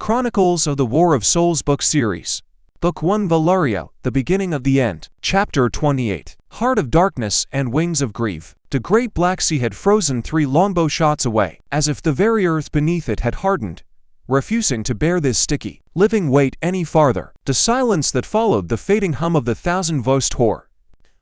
Chronicles of the War of Souls Book Series. Book 1 Valerio, The Beginning of the End. Chapter 28. Heart of Darkness and Wings of Grief. The great Black Sea had frozen 3 longbow shots away, as if the very earth beneath it had hardened, refusing to bear this sticky, living weight any farther. The silence that followed the fading hum of the thousand-voiced horde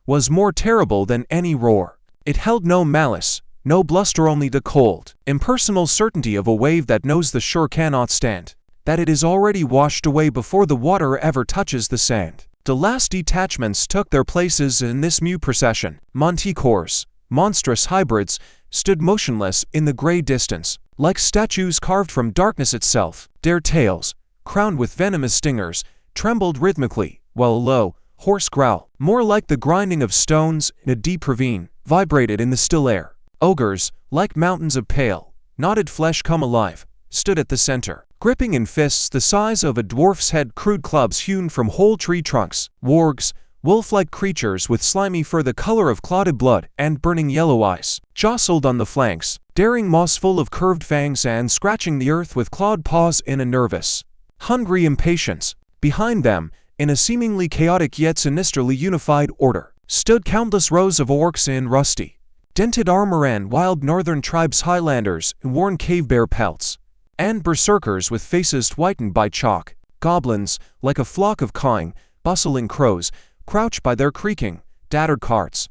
was more terrible than any roar. It held no malice, no bluster, only the cold, impersonal certainty of a wave that knows the shore cannot stand, that it is already washed away before the water ever touches the sand. The last detachments took their places in this mute procession. Manticores, monstrous hybrids, stood motionless in the gray distance, like statues carved from darkness itself. Their tails, crowned with venomous stingers, trembled rhythmically, while a low, hoarse growl, more like the grinding of stones in a deep ravine, vibrated in the still air. Ogres, like mountains of pale, knotted flesh come alive, stood at the center, gripping in fists the size of a dwarf's head crude clubs hewn from whole tree trunks. Wargs, wolf-like creatures with slimy fur the color of clotted blood and burning yellow eyes, jostled on the flanks, daring moss full of curved fangs and scratching the earth with clawed paws in a nervous, hungry impatience. Behind them, in a seemingly chaotic yet sinisterly unified order, stood countless rows of orcs in rusty, dented armor and wild northern tribes, Highlanders in worn cave bear pelts, and berserkers with faces whitened by chalk. Goblins, like a flock of cawing, bustling crows, crouched by their creaking, tattered carts.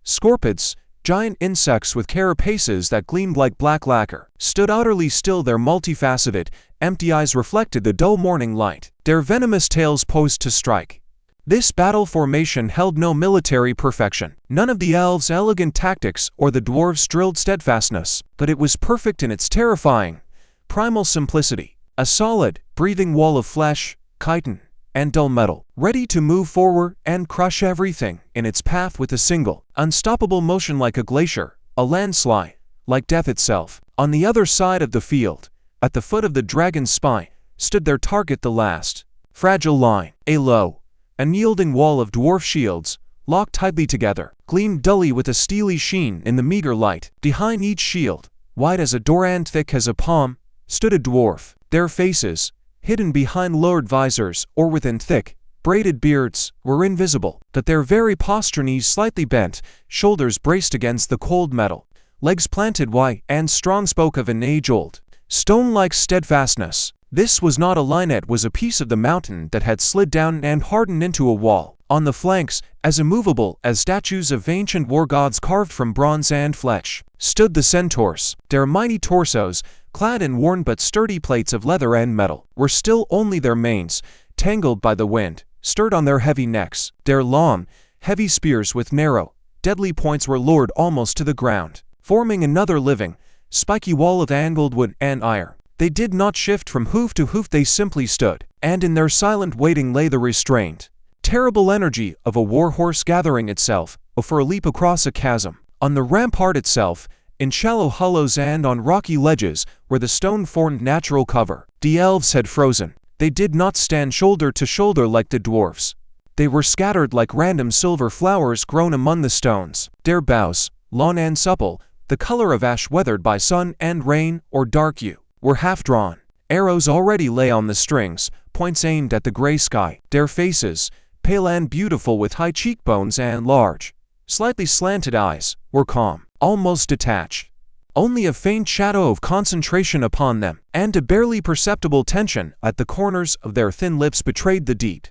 Scorpids, giant insects with carapaces that gleamed like black lacquer, stood utterly still. Their multifaceted, empty eyes reflected the dull morning light, their venomous tails posed to strike. This battle formation held no military perfection, none of the elves' elegant tactics or the dwarves' drilled steadfastness, but it was perfect in its terrifying, primal simplicity, a solid, breathing wall of flesh, chitin, and dull metal, ready to move forward and crush everything in its path with a single, unstoppable motion, like a glacier, a landslide, like death itself. On the other side of the field, at the foot of the dragon's spine, stood their target, the last fragile line. A low, unyielding wall of dwarf shields, locked tightly together, gleamed dully with a steely sheen in the meager light. Behind each shield, wide as a door and thick as a palm, stood a dwarf, their faces, hidden behind lowered visors or within thick, braided beards, were invisible, but their very posture, knees slightly bent, shoulders braced against the cold metal, legs planted wide and strong, spoke of an age-old, stone-like steadfastness. This was not a line, it was a piece of the mountain that had slid down and hardened into a wall. On the flanks, as immovable as statues of ancient war gods carved from bronze and flesh, stood the centaurs. Their mighty torsos, clad in worn but sturdy plates of leather and metal, were still only their manes, tangled by the wind, stirred on their heavy necks. Their long, heavy spears with narrow, deadly points were lowered almost to the ground, forming another living, spiky wall of angled wood and iron. They did not shift from hoof to hoof, they simply stood, and in their silent waiting lay the restrained, terrible energy of a war horse gathering itself for a leap across a chasm. On the rampart itself, in shallow hollows and on rocky ledges, where the stone formed natural cover, the elves had frozen. They did not stand shoulder to shoulder like the dwarfs. They were scattered like random silver flowers grown among the stones. Their boughs, long and supple, the color of ash weathered by sun and rain or dark hue, were half drawn. Arrows already lay on the strings, points aimed at the gray sky. Their faces, pale and beautiful with high cheekbones and large, slightly slanted eyes, were calm, almost detached. Only a faint shadow of concentration upon them, and a barely perceptible tension at the corners of their thin lips betrayed the deep,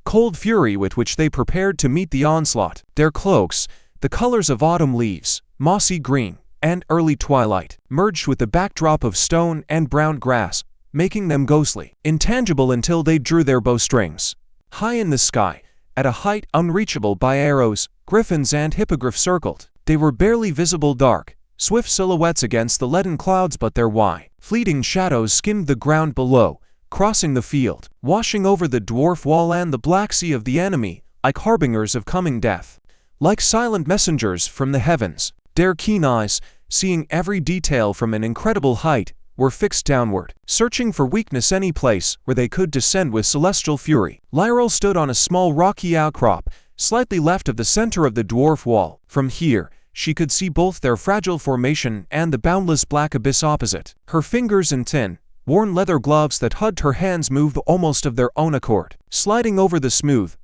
cold fury with which they prepared to meet the onslaught. Their cloaks, the colors of autumn leaves, mossy green, and early twilight, merged with the backdrop of stone and brown grass, making them ghostly, intangible until they drew their bowstrings. High in the sky, at a height unreachable by arrows, griffins and hippogriffs circled. They were barely visible, dark, swift silhouettes against the leaden clouds, but their wide, fleeting shadows skimmed the ground below, crossing the field, washing over the dwarf wall and the black sea of the enemy, like harbingers of coming death, like silent messengers from the heavens. Their keen eyes, seeing every detail from an incredible height, were fixed downward, searching for weakness any place where they could descend with celestial fury. Lyral stood on a small rocky outcrop, slightly left of the center of the dwarf wall. From here, she could see both their fragile formation and the boundless black abyss opposite. Her fingers and thin, worn leather gloves that hugged her hands moved almost of their own accord, sliding over the smooth,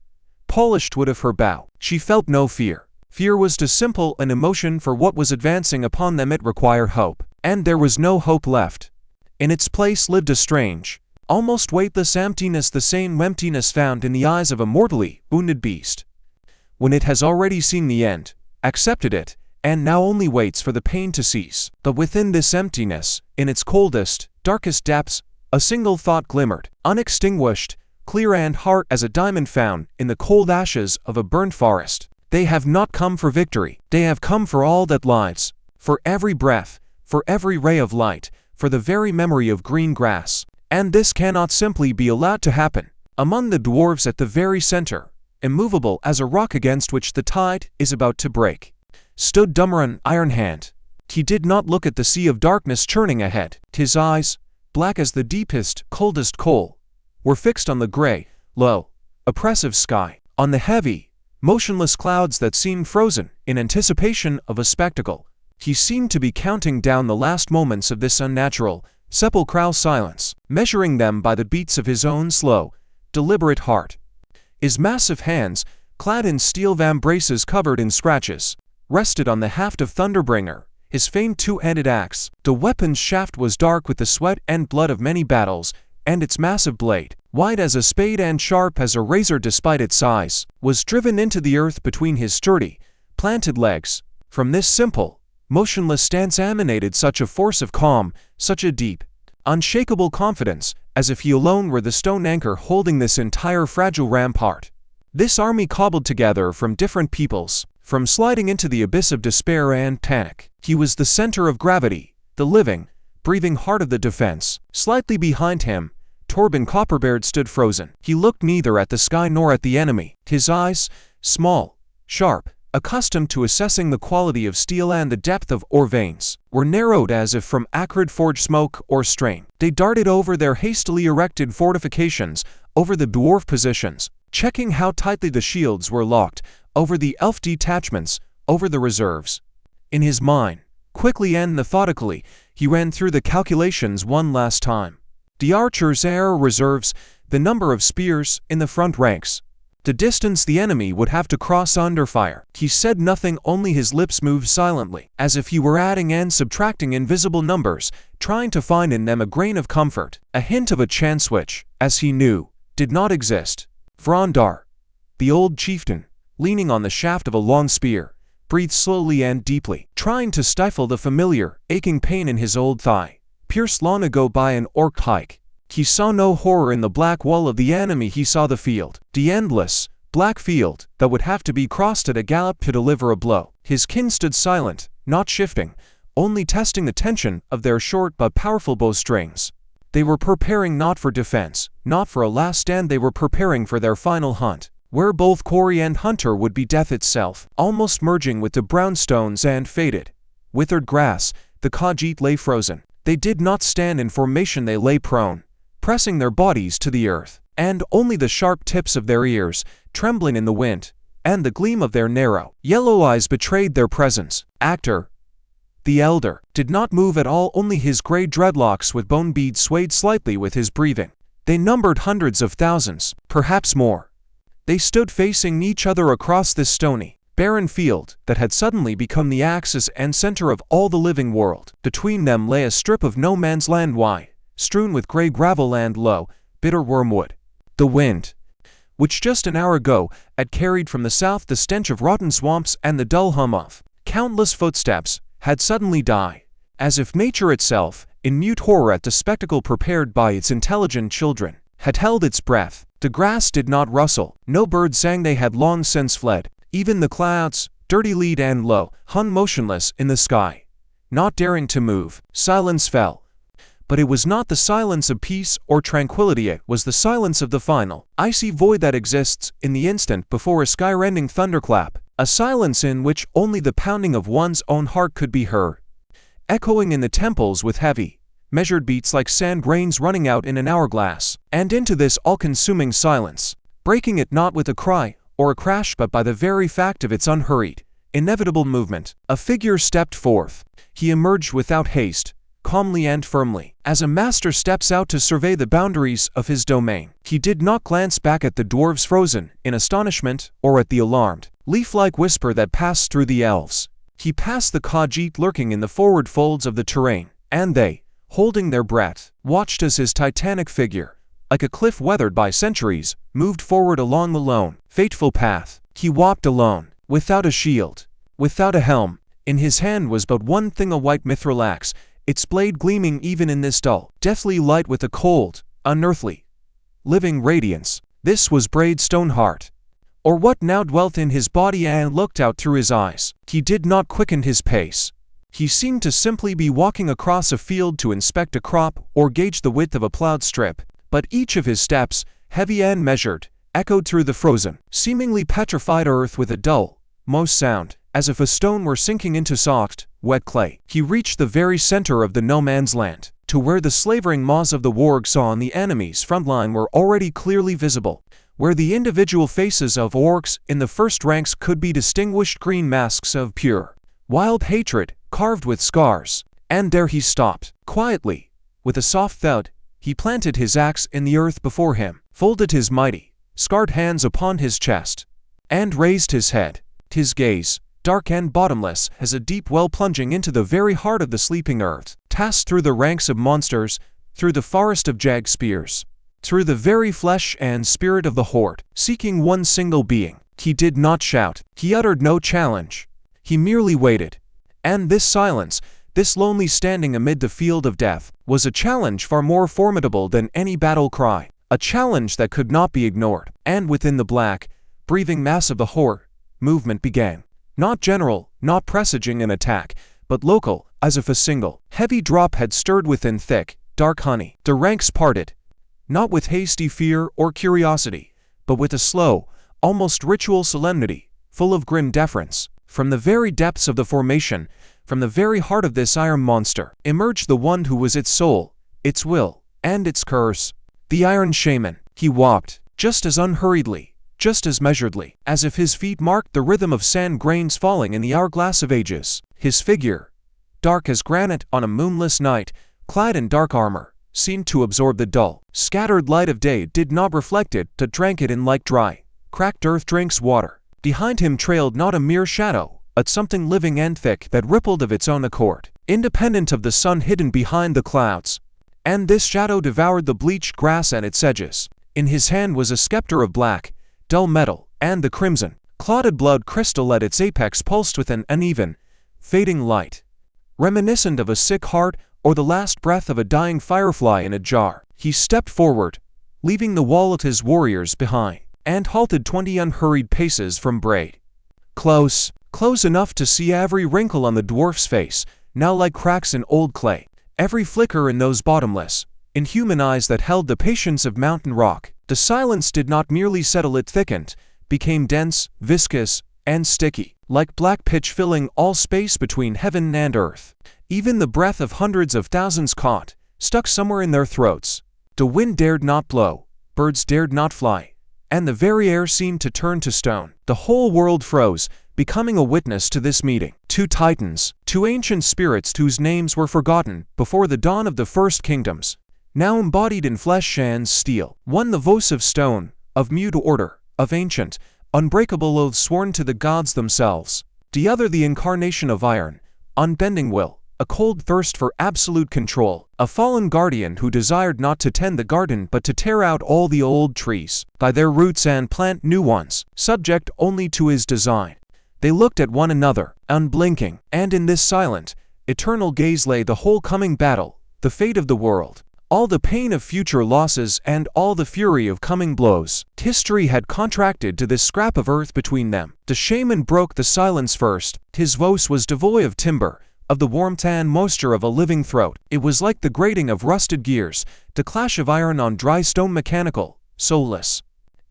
polished wood of her bow. She felt no fear. Fear was too simple an emotion for what was advancing upon them. It required hope, and there was no hope left. In its place lived a strange, almost weightless emptiness, the same emptiness found in the eyes of a mortally wounded beast. When it has already seen the end, accepted it, and now only waits for the pain to cease. But within this emptiness, in its coldest, darkest depths, a single thought glimmered, unextinguished, clear and hard as a diamond found in the cold ashes of a burnt forest. They have not come for victory. They have come for all that lies, for every breath, for every ray of light, for the very memory of green grass. And this cannot simply be allowed to happen. Among the dwarves at the very center, immovable as a rock against which the tide is about to break, stood Dummerin, Iron Hand. He did not look at the sea of darkness churning ahead. His eyes, black as the deepest, coldest coal, were fixed on the gray, low, oppressive sky, on the heavy, motionless clouds that seemed frozen in anticipation of a spectacle. He seemed to be counting down the last moments of this unnatural, sepulchral silence, measuring them by the beats of his own slow, deliberate heart. His massive hands, clad in steel vambraces covered in scratches, rested on the haft of Thunderbringer, his famed two-handed axe. The weapon's shaft was dark with the sweat and blood of many battles, and its massive blade, wide as a spade and sharp as a razor despite its size, was driven into the earth between his sturdy, planted legs. From this simple, motionless stance emanated such a force of calm, such a deep, unshakable confidence, as if he alone were the stone anchor holding this entire fragile rampart. This army cobbled together from different peoples, from sliding into the abyss of despair and panic. He was the center of gravity, the living, breathing heart of the defense. Slightly behind him, Torben Copperbeard stood frozen. He looked neither at the sky nor at the enemy. His eyes, small, sharp, accustomed to assessing the quality of steel and the depth of ore veins, were narrowed as if from acrid forge smoke or strain. They darted over their hastily erected fortifications, over the dwarf positions, checking how tightly the shields were locked, over the elf detachments, over the reserves. In his mind, quickly and methodically, he ran through the calculations one last time. The archers' air reserves, the number of spears in the front ranks, the distance the enemy would have to cross under fire. He said nothing, only his lips moved silently, as if he were adding and subtracting invisible numbers, trying to find in them a grain of comfort, a hint of a chance which, as he knew, did not exist. Vrondar, the old chieftain, leaning on the shaft of a long spear, breathed slowly and deeply, trying to stifle the familiar, aching pain in his old thigh, pierced long ago by an orc hike. He saw no horror in the black wall of the enemy. He saw the field, the endless, black field, that would have to be crossed at a gallop to deliver a blow. His kin stood silent, not shifting, only testing the tension of their short but powerful bowstrings. They were preparing not for defense, not for a last stand. They were preparing for their final hunt, where both quarry and hunter would be death itself. Almost merging with the brownstones and faded, withered grass, the Khajiit lay frozen. They did not stand in formation. They lay prone, pressing their bodies to the earth, and only the sharp tips of their ears, trembling in the wind, and the gleam of their narrow, yellow eyes betrayed their presence. Actor, the elder, did not move at all. Only his gray dreadlocks with bone beads swayed slightly with his breathing. They numbered hundreds of thousands, perhaps more. They stood facing each other across this stony, barren field that had suddenly become the axis and center of all the living world. Between them lay a strip of no man's land wide, strewn with gray gravel and low, bitter wormwood. The wind, which just an hour ago had carried from the south the stench of rotten swamps and the dull hum of countless footsteps, had suddenly died, as if nature itself, in mute horror at the spectacle prepared by its intelligent children, had held its breath. The grass did not rustle, no bird sang. They had long since fled. Even the clouds, dirty lead and low, hung motionless in the sky, not daring to move. Silence fell. But it was not the silence of peace or tranquility. It was the silence of the final, icy void that exists in the instant before a sky-rending thunderclap, a silence in which only the pounding of one's own heart could be heard, echoing in the temples with heavy, measured beats like sand grains running out in an hourglass. And into this all-consuming silence, breaking it not with a cry or a crash but by the very fact of its unhurried, inevitable movement, a figure stepped forth. He emerged without haste, calmly and firmly. As a master steps out to survey the boundaries of his domain, he did not glance back at the dwarves frozen in astonishment or at the alarmed, leaf-like whisper that passed through the elves. He passed the Khajiit lurking in the forward folds of the terrain, and they, holding their breath, watched as his titanic figure, like a cliff weathered by centuries, moved forward along the lone, fateful path. He walked alone, without a shield, without a helm. In his hand was but one thing, a white mithril axe, its blade gleaming even in this dull, deathly light with a cold, unearthly, living radiance. This was Braid's stone heart, or what now dwelt in his body and looked out through his eyes. He did not quicken his pace. He seemed to simply be walking across a field to inspect a crop or gauge the width of a plowed strip, but each of his steps, heavy and measured, echoed through the frozen, seemingly petrified earth with a dull, most sound, as if a stone were sinking into soft, wet clay. He reached the very center of the no-man's land, to where the slavering maws of the wargs on the enemy's front line were already clearly visible, where the individual faces of orcs in the first ranks could be distinguished, green masks of pure, wild hatred, carved with scars. And there he stopped, quietly. With a soft thud, he planted his axe in the earth before him, folded his mighty, scarred hands upon his chest, and raised his head. His gaze, dark and bottomless as a deep well plunging into the very heart of the sleeping earth, passed through the ranks of monsters, through the forest of jagged spears, through the very flesh and spirit of the horde, seeking one single being. He did not shout. He uttered no challenge. He merely waited. And this silence, this lonely standing amid the field of death, was a challenge far more formidable than any battle cry, a challenge that could not be ignored. And within the black, breathing mass of the horde, movement began. Not general, not presaging an attack, but local, as if a single, heavy drop had stirred within thick, dark honey. The ranks parted, not with hasty fear or curiosity, but with a slow, almost ritual solemnity, full of grim deference. From the very depths of the formation, from the very heart of this iron monster, emerged the one who was its soul, its will, and its curse. The Iron Shaman. He walked, just as unhurriedly, just as measuredly, as if his feet marked the rhythm of sand grains falling in the hourglass of ages. His figure, dark as granite on a moonless night, clad in dark armor, seemed to absorb the dull, scattered light of day, did not reflect it, but drank it in like dry, cracked earth drinks water. Behind him trailed not a mere shadow, but something living and thick that rippled of its own accord, independent of the sun hidden behind the clouds. And this shadow devoured the bleached grass and its edges. In his hand was a scepter of black, dull metal, and the crimson, clotted blood crystal at its apex pulsed with an uneven, fading light, reminiscent of a sick heart or the last breath of a dying firefly in a jar. He stepped forward, leaving the wall of his warriors behind, and halted 20 unhurried paces from Braid. Close, close enough to see every wrinkle on the dwarf's face, now like cracks in old clay, every flicker in those bottomless, inhuman eyes that held the patience of mountain rock. The silence did not merely settle, it thickened, became dense, viscous, and sticky, like black pitch filling all space between heaven and earth. Even the breath of hundreds of thousands caught, stuck somewhere in their throats. The wind dared not blow, birds dared not fly, and the very air seemed to turn to stone. The whole world froze, becoming a witness to this meeting. Two titans, two ancient spirits whose names were forgotten before the dawn of the first kingdoms, now embodied in flesh and steel. One the voice of stone, of mute order, of ancient, unbreakable oaths sworn to the gods themselves. The other the incarnation of iron, unbending will, a cold thirst for absolute control, a fallen guardian who desired not to tend the garden but to tear out all the old trees by their roots and plant new ones, subject only to his design. They looked at one another, unblinking, and in this silent, eternal gaze lay the whole coming battle, the fate of the world, all the pain of future losses and all the fury of coming blows. History had contracted to this scrap of earth between them. The shaman broke the silence first. His voice was devoid of timbre, of the warmth and moisture of a living throat. It was like the grating of rusted gears, the clash of iron on dry stone, mechanical, soulless,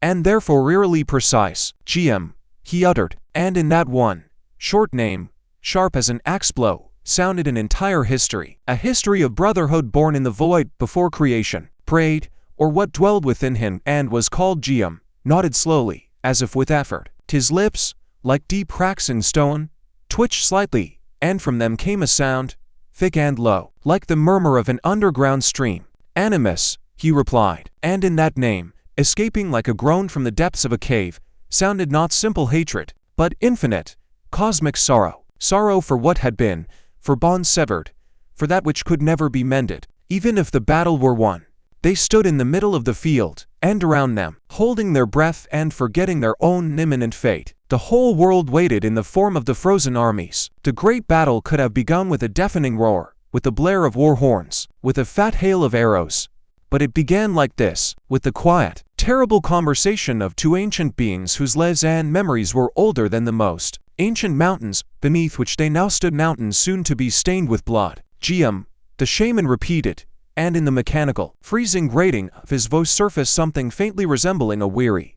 and therefore eerily precise. Geom, he uttered, and in that one short name, sharp as an axe blow, sounded an entire history, a history of brotherhood born in the void before creation. Braid, or what dwelled within him and was called Geom, nodded slowly, as if with effort. His lips, like deep cracks in stone, twitched slightly, and from them came a sound, thick and low, like the murmur of an underground stream. "Animus," he replied, and in that name, escaping like a groan from the depths of a cave, sounded not simple hatred, but infinite, cosmic sorrow. Sorrow for what had been, for bonds severed, for that which could never be mended. Even if the battle were won, they stood in the middle of the field, and around them, holding their breath and forgetting their own imminent fate, the whole world waited in the form of the frozen armies. The great battle could have begun with a deafening roar, with the blare of war horns, with a fat hail of arrows. But it began like this, with the quiet, terrible conversation of two ancient beings whose lives and memories were older than the most ancient mountains, beneath which they now stood, mountains soon to be stained with blood. "Geom," the shaman repeated, and in the mechanical, freezing grating of his voice surfaced something faintly resembling a weary,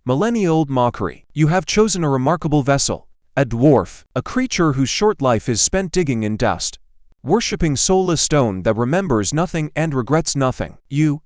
millennia-old mockery. "You have chosen a remarkable vessel, a dwarf, a creature whose short life is spent digging in dust, worshipping soulless stone that remembers nothing and regrets nothing. You,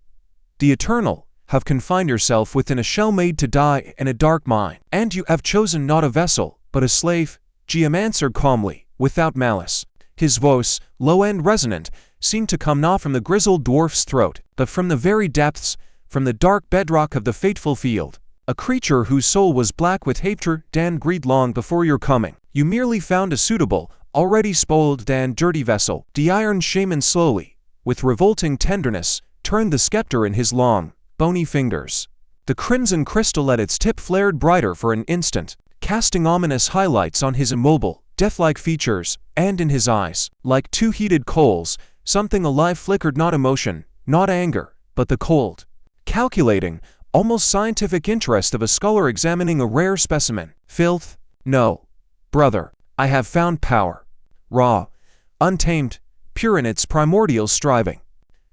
the eternal, have confined yourself within a shell made to die in a dark mine, and you have chosen not a vessel, but a slave," Geom answered calmly, without malice. His voice, low and resonant, seemed to come not from the grizzled dwarf's throat, but from the very depths, from the dark bedrock of the fateful field. "A creature whose soul was black with hatred and greed long before your coming. You merely found a suitable, already spoiled and dirty vessel." The Iron Shaman slowly, with revolting tenderness, turned the scepter in his long, bony fingers. The crimson crystal at its tip flared brighter for an instant, casting ominous highlights on his immobile, death-like features, and in his eyes, like two heated coals, something alive flickered, not emotion, not anger, but the cold, calculating, almost scientific interest of a scholar examining a rare specimen. "Filth? No, brother, I have found power. Raw, untamed, pure in its primordial striving.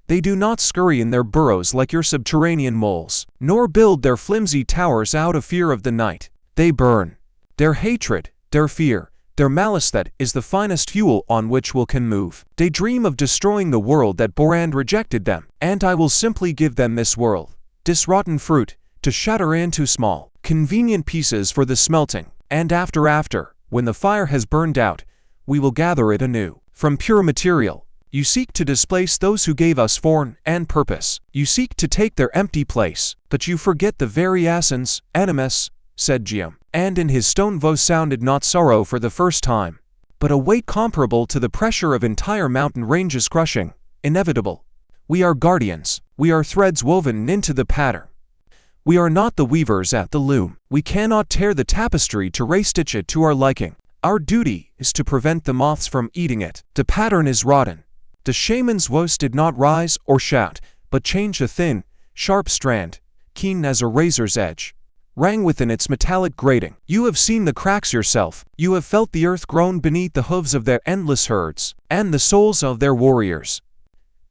They do not scurry in their burrows like your subterranean moles, nor build their flimsy towers out of fear of the night. They burn. Their hatred, their fear, their malice, that is the finest fuel on which will can move. They dream of destroying the world that bore and rejected them, and I will simply give them this world, this rotten fruit, to shatter into small, convenient pieces for the smelting, and after, when the fire has burned out, we will gather it anew, from pure material. You seek to displace those who gave us form and purpose. You seek to take their empty place, but you forget the very essence." "Animus," said Geom, and in his stone voice sounded not sorrow for the first time, but a weight comparable to the pressure of entire mountain ranges crushing, inevitable. "We are guardians. We are threads woven into the pattern. We are not the weavers at the loom. We cannot tear the tapestry to restitch it to our liking. Our duty is to prevent the moths from eating it. The pattern is rotten." The shaman's voice did not rise or shout, but changed. A thin, sharp strand, keen as a razor's edge, rang within its metallic grating. "You have seen the cracks yourself. You have felt the earth groan beneath the hooves of their endless herds, and the souls of their warriors.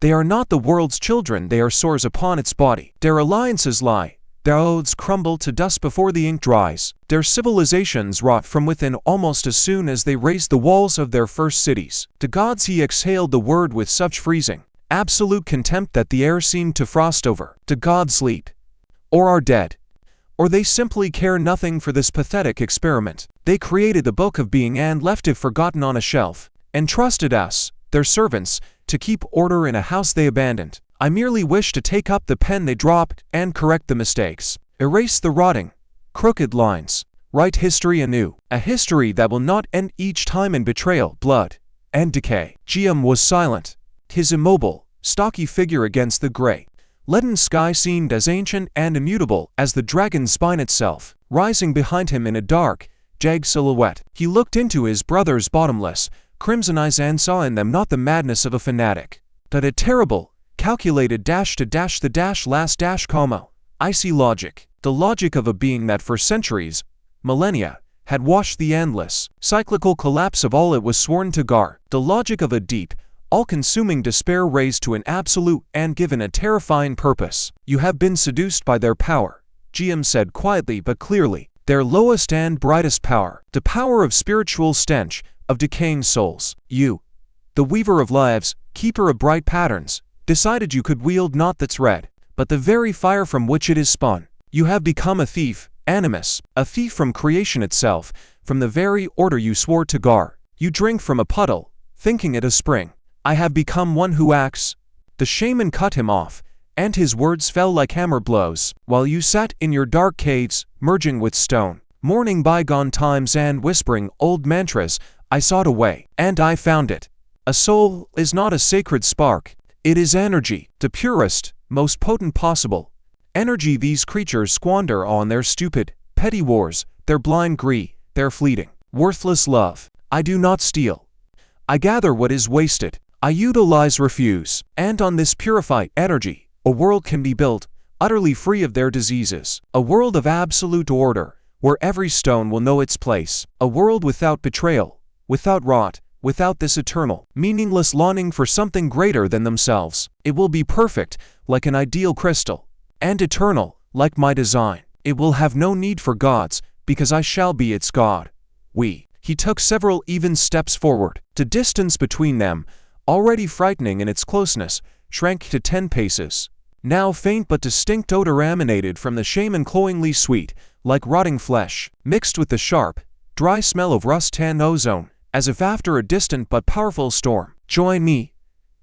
They are not the world's children, they are sores upon its body. Their alliances lie, their oaths crumble to dust before the ink dries. Their civilizations rot from within almost as soon as they raise the walls of their first cities. The gods," he exhaled the word with such freezing, absolute contempt that the air seemed to frost over. "The gods sleep, or are dead, or they simply care nothing for this pathetic experiment. They created the book of being and left it forgotten on a shelf, and trusted us, their servants, to keep order in a house they abandoned. I merely wish to take up the pen they dropped and correct the mistakes, erase the rotting, crooked lines, write history anew, a history that will not end each time in betrayal, blood, and decay." Geom was silent. His immobile, stocky figure against the gray, leaden sky seemed as ancient and immutable as the dragon's spine itself, rising behind him in a dark, jagged silhouette. He looked into his brother's bottomless, crimson eyes and saw in them not the madness of a fanatic, but a terrible, calculated icy logic, the logic of a being that for centuries, millennia, had watched the endless, cyclical collapse of all it was sworn to guard, the logic of a deep, all-consuming despair raised to an absolute and given a terrifying purpose. "You have been seduced by their power," Geom said quietly but clearly, "their lowest and brightest power, the power of spiritual stench, of decaying souls. You, the weaver of lives, keeper of bright patterns, decided you could wield not the thread, but the very fire from which it is spun. You have become a thief, Animus, a thief from creation itself, from the very order you swore to guard. You drink from a puddle, thinking it a spring, I have become one who acts." The shaman cut him off, and his words fell like hammer blows. "While you sat in your dark caves, merging with stone, mourning bygone times and whispering old mantras, I sought a way, and I found it. A soul is not a sacred spark. It is energy, the purest, most potent possible. Energy these creatures squander on their stupid, petty wars, their blind greed, their fleeting, worthless love. I do not steal. I gather what is wasted. I utilize refuse. And on this purified energy, a world can be built, utterly free of their diseases. A world of absolute order, where every stone will know its place. A world without betrayal, without rot, without this eternal, meaningless longing for something greater than themselves. It will be perfect, like an ideal crystal, and eternal, like my design. It will have no need for gods, because I shall be its god." He took several even steps forward. The distance between them, already frightening in its closeness, shrank to 10 paces. Now faint but distinct odor emanated from the shaman, cloyingly sweet, like rotting flesh, mixed with the sharp, dry smell of rust and ozone, as if after a distant but powerful storm. "Join me,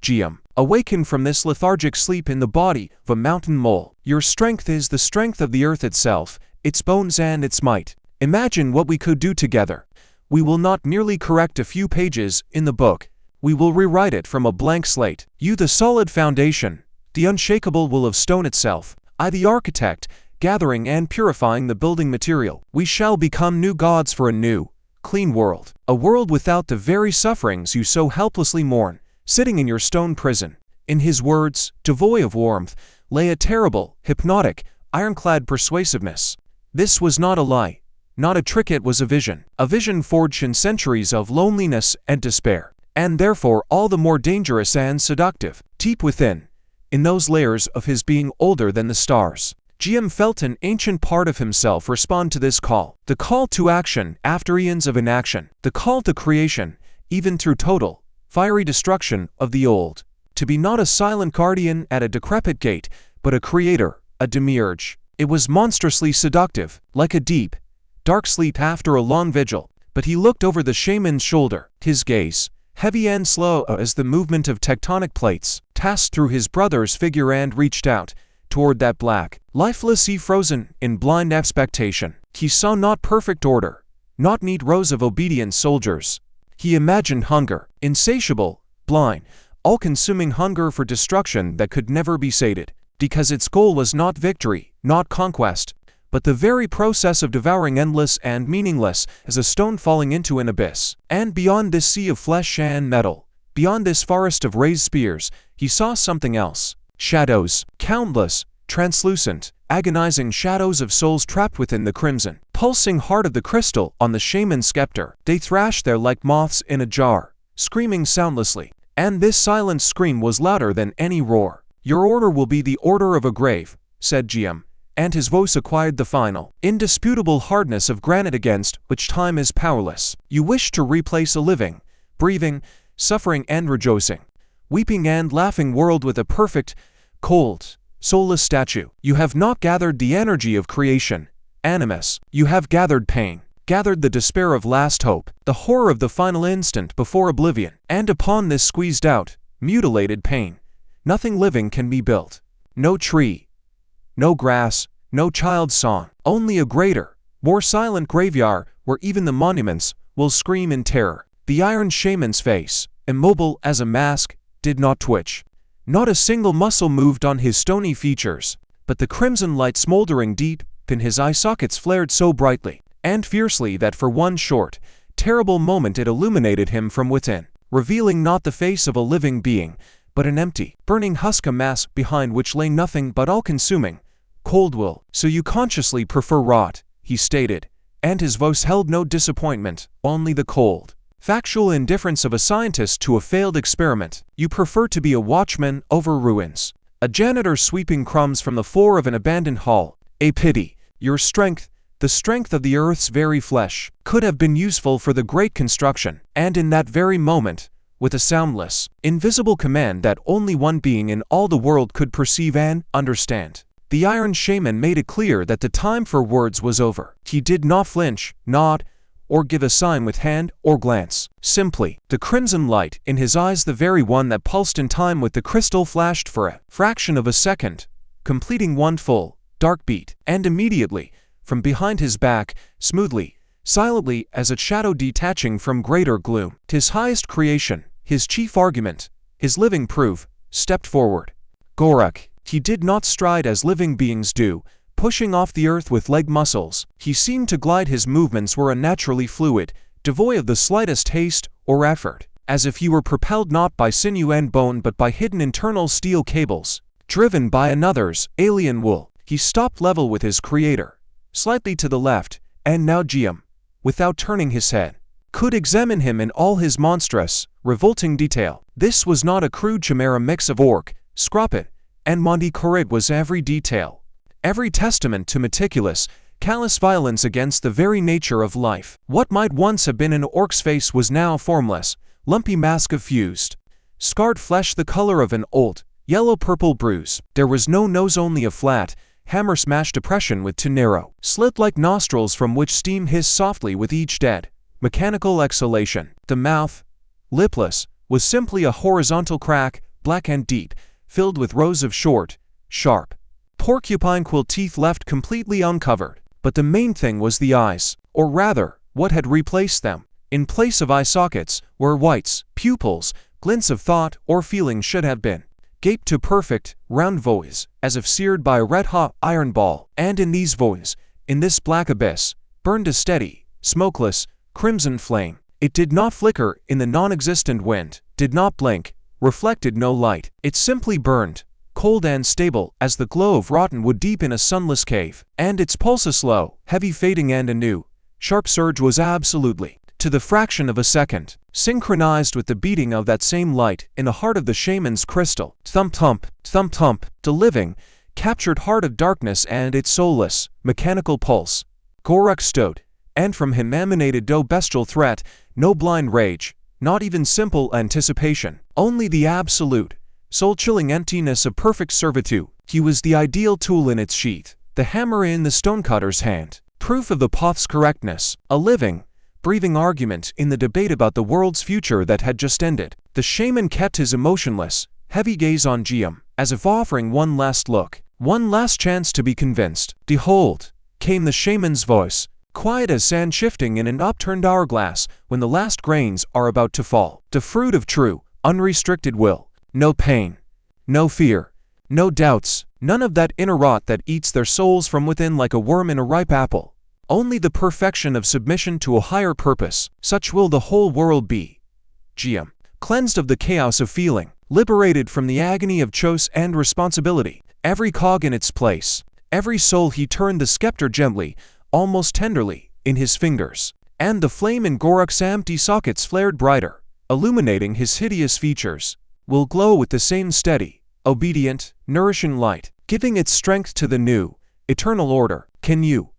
Geom. Awaken from this lethargic sleep in the body of a mountain mole. Your strength is the strength of the earth itself, its bones and its might. Imagine what we could do together. We will not merely correct a few pages in the book. We will rewrite it from a blank slate. You the solid foundation, the unshakable will of stone itself. I the architect, gathering and purifying the building material. We shall become new gods for a new, clean world. A world without the very sufferings you so helplessly mourn, sitting in your stone prison." In his words, devoid of warmth, lay a terrible, hypnotic, ironclad persuasiveness. This was not a lie, not a trick, it was a vision forged in centuries of loneliness and despair, and therefore all the more dangerous and seductive. Deep within, in those layers of his being older than the stars, Geom felt an ancient part of himself respond to this call. The call to action after eons of inaction. The call to creation, even through total, fiery destruction of the old. To be not a silent guardian at a decrepit gate, but a creator, a demiurge. It was monstrously seductive, like a deep, dark sleep after a long vigil. But he looked over the shaman's shoulder, his gaze, heavy and slow as the movement of tectonic plates, passed through his brother's figure and reached out toward that black, lifeless sea, frozen in blind expectation. He saw not perfect order, not neat rows of obedient soldiers. He imagined hunger, insatiable, blind, all-consuming hunger for destruction that could never be sated, because its goal was not victory, not conquest, but the very process of devouring, endless and meaningless as a stone falling into an abyss. And beyond this sea of flesh and metal, beyond this forest of raised spears, he saw something else. Shadows, countless, translucent, agonizing shadows of souls trapped within the crimson, pulsing heart of the crystal on the shaman's scepter. They thrashed there like moths in a jar, screaming soundlessly. And this silent scream was louder than any roar. "Your order will be the order of a grave," said Geom, and his voice acquired the final, indisputable hardness of granite against which time is powerless. "You wish to replace a living, breathing, suffering and rejoicing, weeping and laughing world with a perfect, cold, soulless statue. You have not gathered the energy of creation, animus. You have gathered pain, gathered the despair of last hope, the horror of the final instant before oblivion. And upon this squeezed out, mutilated pain, nothing living can be built. No tree, no grass, no child's song. Only a greater, more silent graveyard where even the monuments will scream in terror." The Iron Shaman's face, immobile as a mask, did not twitch. Not a single muscle moved on his stony features, but the crimson light smoldering deep in his eye sockets flared so brightly and fiercely that for one short, terrible moment it illuminated him from within, revealing not the face of a living being, but an empty, burning husk, a mass behind which lay nothing but all-consuming, cold will. "So you consciously prefer rot," he stated, and his voice held no disappointment, only the cold, factual indifference of a scientist to a failed experiment. "You prefer to be a watchman over ruins, a janitor sweeping crumbs from the floor of an abandoned hall. A pity. Your strength, the strength of the earth's very flesh, could have been useful for the great construction." And in that very moment, with a soundless, invisible command that only one being in all the world could perceive and understand, the Iron Shaman made it clear that the time for words was over. He did not flinch, nod, or give a sign with hand or glance. Simply, the crimson light in his eyes, the very one that pulsed in time with the crystal, flashed for a fraction of a second, completing one full, dark beat, and immediately, from behind his back, smoothly, silently as a shadow detaching from greater gloom, his highest creation, his chief argument, his living proof, stepped forward. Gorak. He did not stride as living beings do, pushing off the earth with leg muscles. He seemed to glide. His movements were unnaturally fluid, devoid of the slightest haste or effort, as if he were propelled not by sinew and bone but by hidden internal steel cables, driven by another's alien will. He stopped level with his creator, slightly to the left, and now Geom, without turning his head, could examine him in all his monstrous, revolting detail. This was not a crude chimera mix of orc, scroppet, and Monty Corrit. Was every detail, every testament to meticulous, callous violence against the very nature of life. What might once have been an orc's face was now a formless, lumpy mask of fused, scarred flesh, the color of an old, yellow-purple bruise. There was no nose, only a flat, hammer-smashed depression with two narrow, slit-like nostrils from which steam hissed softly with each dead, mechanical exhalation. The mouth, lipless, was simply a horizontal crack, black and deep, filled with rows of short, sharp, porcupine-quill teeth left completely uncovered. But the main thing was the eyes, or rather, what had replaced them. In place of eye sockets were whites, pupils, glints of thought or feeling should have been, gaped to perfect, round voids, as if seared by a red-hot iron ball. And in these voids, in this black abyss, burned a steady, smokeless, crimson flame. It did not flicker in the non-existent wind, did not blink, reflected no light. It simply burned, cold and stable as the glow of rotten wood deep in a sunless cave. And its pulse, a slow, heavy fading and a new, sharp surge, was absolutely, to the fraction of a second, synchronized with the beating of that same light in the heart of the shaman's crystal. Thump-thump, thump-thump, the living, captured heart of darkness and its soulless, mechanical pulse. Gorak stood, and from him emanated no bestial threat, no blind rage, not even simple anticipation, only the absolute, soul-chilling emptiness of perfect servitude. He was the ideal tool in its sheath, the hammer in the stonecutter's hand, proof of the path's correctness, a living, breathing argument in the debate about the world's future that had just ended. The shaman kept his emotionless, heavy gaze on Geom, as if offering one last look, one last chance to be convinced. "Behold," came the shaman's voice, quiet as sand shifting in an upturned hourglass when the last grains are about to fall. "The fruit of true, unrestricted will. No pain, no fear, no doubts, none of that inner rot that eats their souls from within like a worm in a ripe apple. Only the perfection of submission to a higher purpose. Such will the whole world be." Geom, cleansed of the chaos of feeling, liberated from the agony of choice and responsibility, every cog in its place, every soul, he turned the scepter gently, almost tenderly, in his fingers, and the flame in Gorak's empty sockets flared brighter, illuminating his hideous features. "Will glow with the same steady, obedient, nourishing light, giving its strength to the new, eternal order. Can you,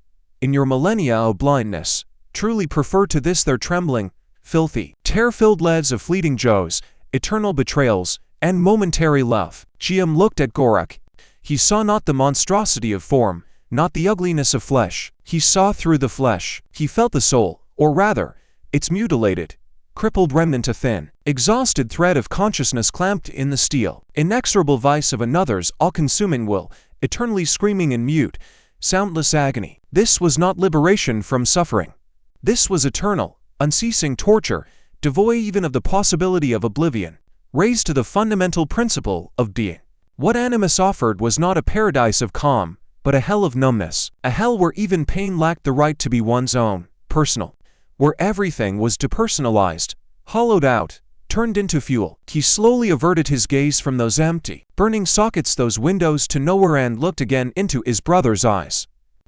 in your millennia of blindness, truly prefer to this their trembling, filthy, tear-filled lives of fleeting joys, eternal betrayals, and momentary love?" Geom looked at Gorak. He saw not the monstrosity of form, not the ugliness of flesh. He saw through the flesh. He felt the soul, or rather, its mutilated, crippled remnant, a thin, exhausted thread of consciousness clamped in the steel, inexorable vice of another's all-consuming will, eternally screaming in mute, soundless agony. This was not liberation from suffering. This was eternal, unceasing torture, devoid even of the possibility of oblivion, raised to the fundamental principle of being. What Animus offered was not a paradise of calm, but a hell of numbness, a hell where even pain lacked the right to be one's own, personal, where everything was depersonalized, hollowed out, turned into fuel. He slowly averted his gaze from those empty, burning sockets, those windows to nowhere, and looked again into his brother's eyes.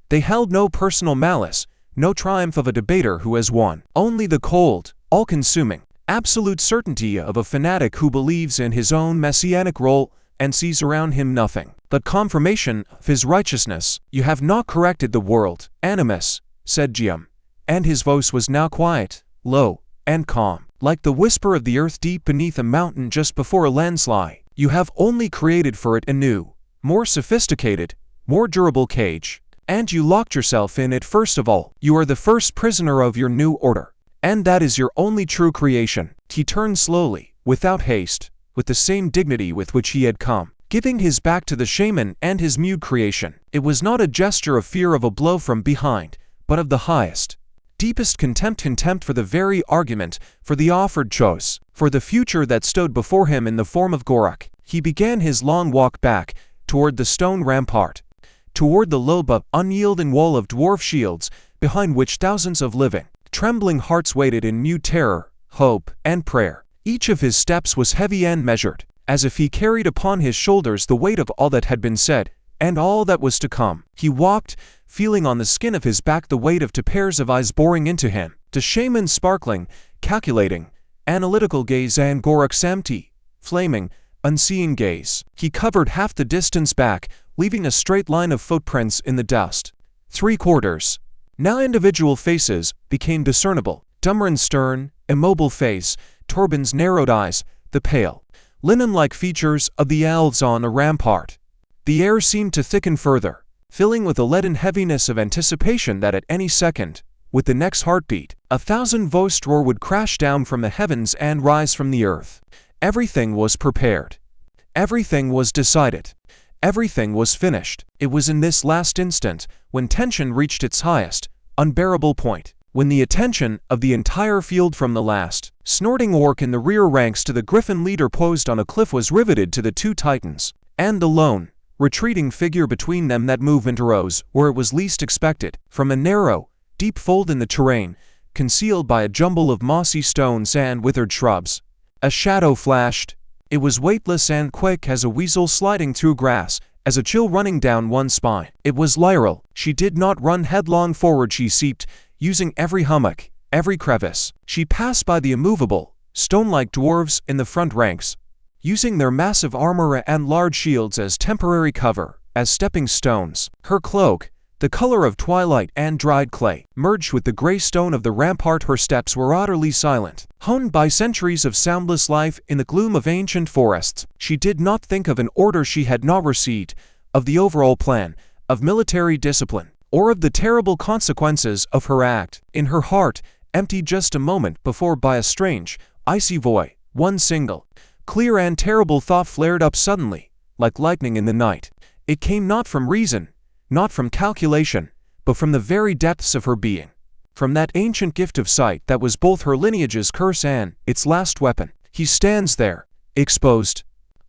They held no personal malice, no triumph of a debater who has won, only the cold, all-consuming, absolute certainty of a fanatic who believes in his own messianic role and sees around him nothing but confirmation of his righteousness. "You have not corrected the world, Animus," said Geom, and his voice was now quiet, low, and calm, like the whisper of the earth deep beneath a mountain just before a landslide. "You have only created for it a new, more sophisticated, more durable cage, And you locked yourself in it first of all. You are the first prisoner of your new order. And that is your only true creation. He turned slowly, without haste, with the same dignity with which he had come, giving his back to the shaman and his mute creation. It was not a gesture of fear of a blow from behind, but of the highest, deepest contempt for the very argument, for the offered choice, for the future that stood before him in the form of Gorak. He began his long walk back, toward the stone rampart, toward the low but unyielding wall of dwarf shields, behind which thousands of living, trembling hearts waited in mute terror, hope, and prayer. Each of his steps was heavy and measured, as if he carried upon his shoulders the weight of all that had been said, and all that was to come. He walked, feeling on the skin of his back the weight of two pairs of eyes boring into him, the shaman's sparkling, calculating, analytical gaze and Gorak's empty, flaming, unseeing gaze. He covered half the distance back, leaving a straight line of footprints in the dust. 3/4. Now individual faces became discernible. Dumran's stern, immobile face, Torben's narrowed eyes, the pale, linen-like features of the elves on a rampart. The air seemed to thicken further, filling with a leaden heaviness of anticipation that at any second, with the next heartbeat, a thousand-voiced roar would crash down from the heavens and rise from the earth. Everything was prepared. Everything was decided. Everything was finished. It was in this last instant, when tension reached its highest, unbearable point, when the attention of the entire field from the last, snorting orc in the rear ranks to the griffin leader posed on a cliff was riveted to the two titans, and the lone, retreating figure between them. That movement arose where it was least expected, from a narrow, deep fold in the terrain, concealed by a jumble of mossy stones and withered shrubs. A shadow flashed. It was weightless and quick as a weasel sliding through grass, as a chill running down one's spine. It was Lyral. She did not run headlong forward. She seeped, using every hummock, every crevice. She passed by the immovable, stone-like dwarves in the front ranks, using their massive armor and large shields as temporary cover, as stepping stones. Her cloak, the color of twilight and dried clay, merged with the gray stone of the rampart. Her steps were utterly silent, honed by centuries of soundless life in the gloom of ancient forests. She did not think of an order she had not received, of the overall plan, of military discipline, or of the terrible consequences of her act. In her heart, emptied just a moment before by a strange, icy void, one single, clear and terrible thought flared up suddenly, like lightning in the night. It came not from reason, not from calculation, but from the very depths of her being, from that ancient gift of sight that was both her lineage's curse and its last weapon. He stands there, exposed,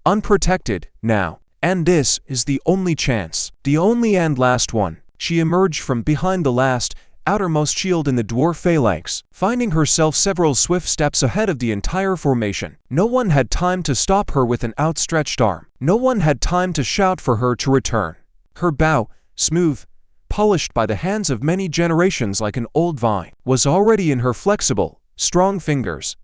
unprotected, now, and this is the only chance, the only and last one. She emerged from behind the last, outermost shield in the dwarf phalanx, finding herself several swift steps ahead of the entire formation. No one had time to stop her with an outstretched arm. No one had time to shout for her to return. Her bow, smooth, polished by the hands of many generations like an old vine, was already in her flexible, strong fingers.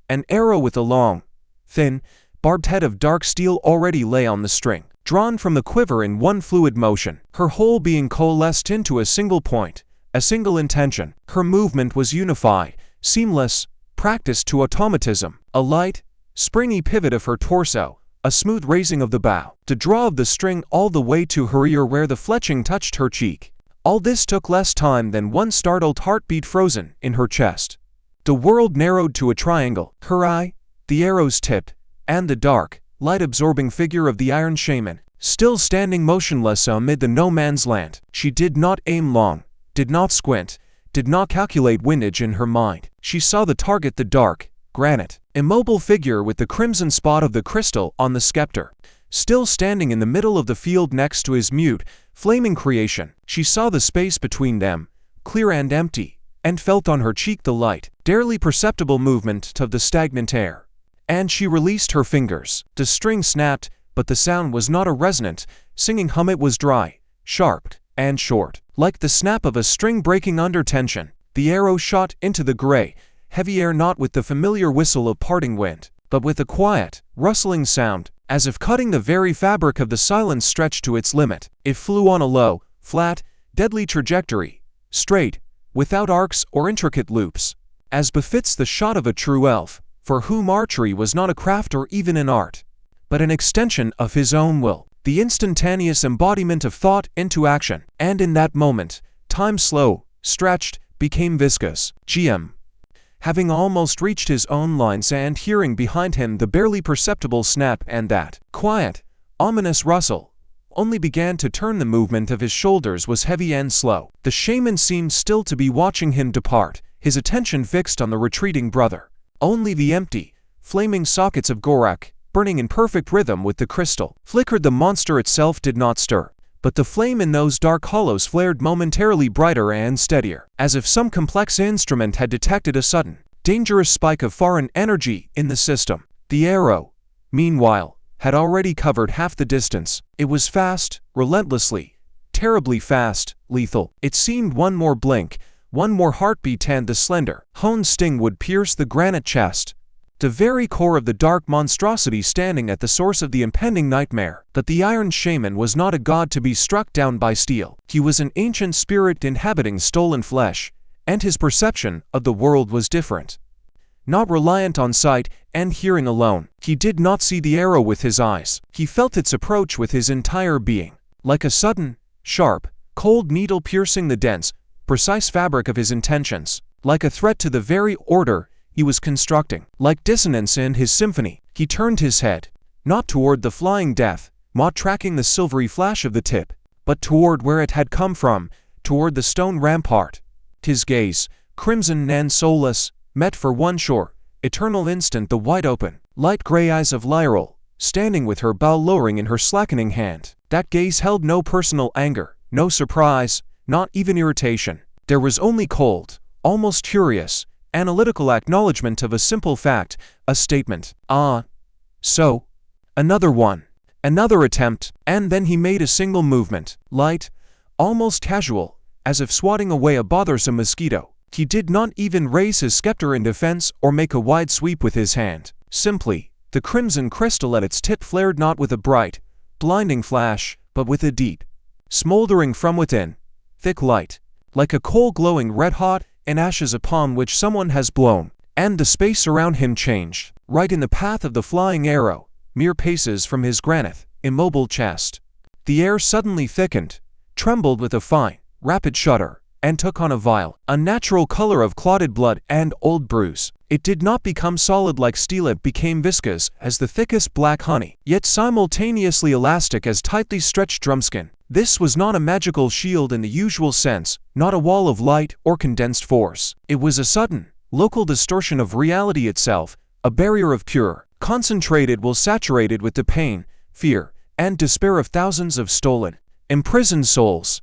An arrow with a long, thin, barbed head of dark steel already lay on the string, drawn from the quiver in one fluid motion, her whole being coalesced into a single point, a single intention. Her movement was unified, seamless, practiced to automatism. A light, springy pivot of her torso, a smooth raising of the bow, the draw of the string all the way to her ear where the fletching touched her cheek. All this took less time than one startled heartbeat frozen in her chest. The world narrowed to a triangle. Her eye, the arrow's tip, and the dark, light-absorbing figure of the Iron Shaman, still standing motionless amid the no-man's land. She did not aim long, did not squint, did not calculate windage in her mind. She saw the target, the dark, granite, immobile figure with the crimson spot of the crystal on the scepter, still standing in the middle of the field next to his mute, flaming creation. She saw the space between them, clear and empty, and felt on her cheek the light, barely perceptible movement of the stagnant air. And she released her fingers. The string snapped, but the sound was not a resonant, singing hum. It was dry, sharp, and short, like the snap of a string breaking under tension. The arrow shot into the gray, heavy air, not with the familiar whistle of parting wind, but with a quiet, rustling sound, as if cutting the very fabric of the silence stretched to its limit. It flew on a low, flat, deadly trajectory, straight, without arcs or intricate loops, as befits the shot of a true elf, for whom archery was not a craft or even an art, but an extension of his own will. the instantaneous embodiment of thought into action. And in that moment, time slow, stretched, became viscous. Geom, having almost reached his own lines and hearing behind him the barely perceptible snap and that quiet, ominous rustle, only began to turn. The movement of his shoulders was heavy and slow. The shaman seemed still to be watching him depart, his attention fixed on the retreating brother. Only the empty, flaming sockets of Gorak, burning in perfect rhythm with the crystal, flickered. The monster itself did not stir, but the flame in those dark hollows flared momentarily brighter and steadier, as if some complex instrument had detected a sudden, dangerous spike of foreign energy in the system. The arrow, meanwhile, had already covered half the distance. It was fast, relentlessly, terribly fast, lethal. It seemed one more blink, one more heartbeat and the slender, honed sting would pierce the granite chest, the very core of the dark monstrosity standing at the source of the impending nightmare. But the Iron Shaman was not a god to be struck down by steel. He was an ancient spirit inhabiting stolen flesh, and his perception of the world was different. Not reliant on sight and hearing alone, he did not see the arrow with his eyes. He felt its approach with his entire being, like a sudden, sharp, cold needle piercing the dense, precise fabric of his intentions, like a threat to the very order he was constructing, like dissonance in his symphony. He turned his head, not toward the flying death, not tracking the silvery flash of the tip, but toward where it had come from, toward the stone rampart. His gaze, crimson and soulless, met for one short, eternal instant the wide-open, light gray eyes of Lyril, standing with her bow lowering in her slackening hand. That gaze held no personal anger, no surprise, not even irritation. There was only cold, almost curious, analytical acknowledgement of a simple fact, a statement. Ah, so? Another one. Another attempt, and then he made a single movement, light, almost casual, as if swatting away a bothersome mosquito. He did not even raise his scepter in defense or make a wide sweep with his hand. Simply, the crimson crystal at its tip flared not with a bright, blinding flash, but with a deep, smoldering from within, thick light, like a coal glowing red-hot in ashes upon which someone has blown. And the space around him changed, right in the path of the flying arrow, mere paces from his granite, immobile chest. The air suddenly thickened, trembled with a fine, rapid shudder, and took on a vile, unnatural color of clotted blood and old bruise. It did not become solid like steel, it became viscous as the thickest black honey, yet simultaneously elastic as tightly stretched drumskin. This was not a magical shield in the usual sense, not a wall of light or condensed force. It was a sudden, local distortion of reality itself, a barrier of pure, concentrated will saturated with the pain, fear, and despair of thousands of stolen, imprisoned souls.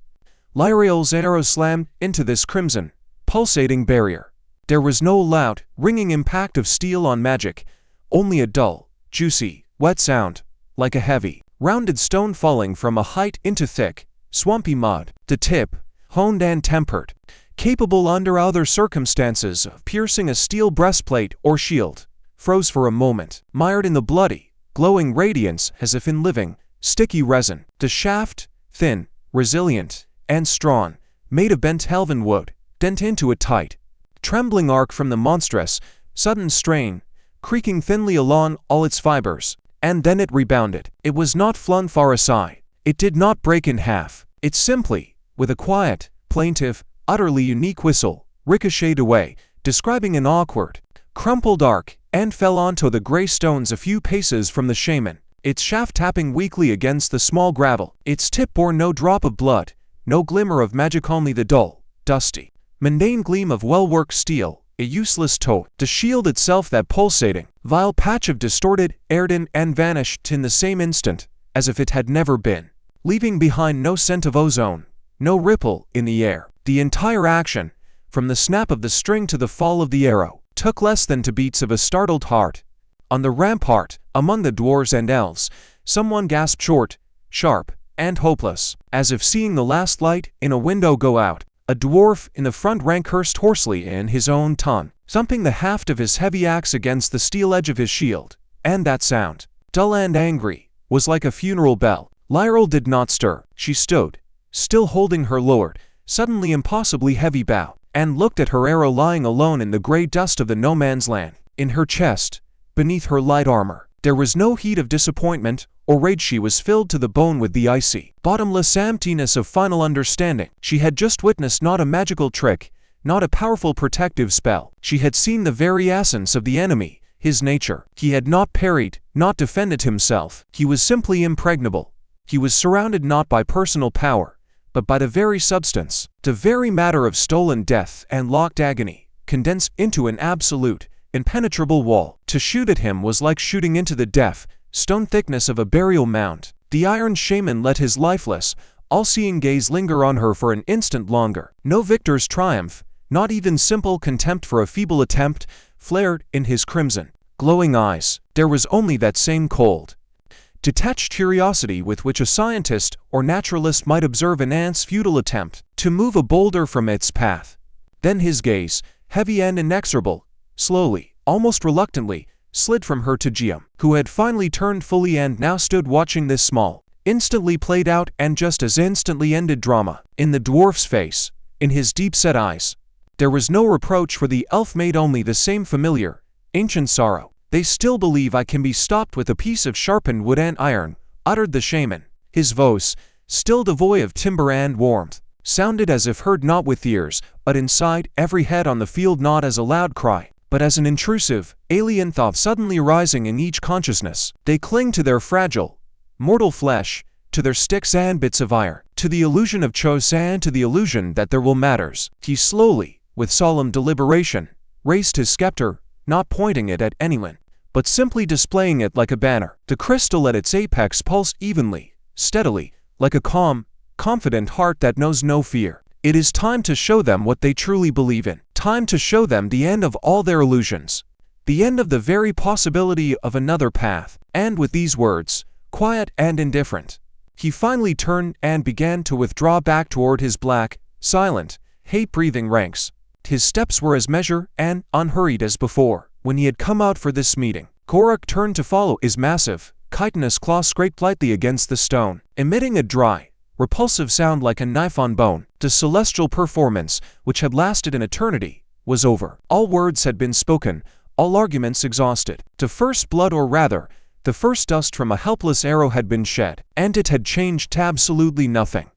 Lyriel's arrow slammed into this crimson, pulsating barrier. There was no loud, ringing impact of steel on magic, only a dull, juicy, wet sound, like a heavy, rounded stone falling from a height into thick, swampy mud. The tip, honed and tempered, capable under other circumstances of piercing a steel breastplate or shield, froze for a moment, mired in the bloody, glowing radiance as if in living, sticky resin. The shaft, thin, resilient, and strong, made of bent elven wood, bent into a tight, trembling arc from the monstrous, sudden strain, creaking thinly along all its fibers, and then it rebounded. It was not flung far aside. It did not break in half. It simply, with a quiet, plaintive, utterly unique whistle, ricocheted away, describing an awkward, crumpled arc, and fell onto the gray stones a few paces from the shaman, its shaft tapping weakly against the small gravel. Its tip bore no drop of blood, no glimmer of magic, only the dull, dusty, mundane gleam of well-worked steel, a useless toad. The shield itself, that pulsating, vile patch of distorted, aired in and vanished in the same instant, as if it had never been, leaving behind no scent of ozone, no ripple in the air. The entire action, from the snap of the string to the fall of the arrow, took less than 2 beats of a startled heart. On the rampart, among the dwarves and elves, someone gasped short, sharp, and hopeless, as if seeing the last light in a window go out. A dwarf in the front rank cursed hoarsely in his own tongue, thumping the haft of his heavy axe against the steel edge of his shield, and that sound, dull and angry, was like a funeral bell. Lyril did not stir. She stood, still holding her lowered, suddenly impossibly heavy bow, and looked at her arrow lying alone in the gray dust of the no-man's land. In her chest, beneath her light armor, there was no heat of disappointment or rage. She was filled to the bone with the icy, bottomless emptiness of final understanding. She had just witnessed not a magical trick, not a powerful protective spell. She had seen the very essence of the enemy, his nature. He had not parried, not defended himself. He was simply impregnable. He was surrounded not by personal power, but by the very substance, the very matter of stolen death and locked agony, condensed into an absolute, impenetrable wall. To shoot at him was like shooting into the deaf, stone thickness of a burial mound. The Iron Shaman let his lifeless, all-seeing gaze linger on her for an instant longer. No victor's triumph, not even simple contempt for a feeble attempt, flared in his crimson, glowing eyes. There was only that same cold, detached curiosity with which a scientist or naturalist might observe an ant's futile attempt to move a boulder from its path. Then his gaze, heavy and inexorable, slowly, almost reluctantly, slid from her to Geom, who had finally turned fully and now stood watching this small, instantly played out and just as instantly ended drama. In the dwarf's face, in his deep-set eyes, there was no reproach for the elf maid, only the same familiar, ancient sorrow. "They still believe I can be stopped with a piece of sharpened wood and iron," uttered the shaman. His voice, still devoid of timbre and warmth, sounded as if heard not with ears, but inside every head on the field, not as a loud cry, but as an intrusive, alien thought suddenly arising in each consciousness. They cling to their fragile, mortal flesh, to their sticks and bits of iron, to the illusion of choice and to the illusion that their will matters. He slowly, with solemn deliberation, raised his scepter, not pointing it at anyone, but simply displaying it like a banner. The crystal at its apex pulsed evenly, steadily, like a calm, confident heart that knows no fear. It is time to show them what they truly believe in. Time to show them the end of all their illusions. The end of the very possibility of another path. And with these words, quiet and indifferent, he finally turned and began to withdraw back toward his black, silent, hate-breathing ranks. His steps were as measured and unhurried as before. When he had come out for this meeting, Korak turned to follow. His massive, chitinous claw scraped lightly against the stone, emitting a dry, repulsive sound like a knife on bone. The celestial performance, which had lasted an eternity, was over. All words had been spoken, all arguments exhausted. The first blood, or rather, the first dust from a helpless arrow had been shed, and it had changed absolutely nothing.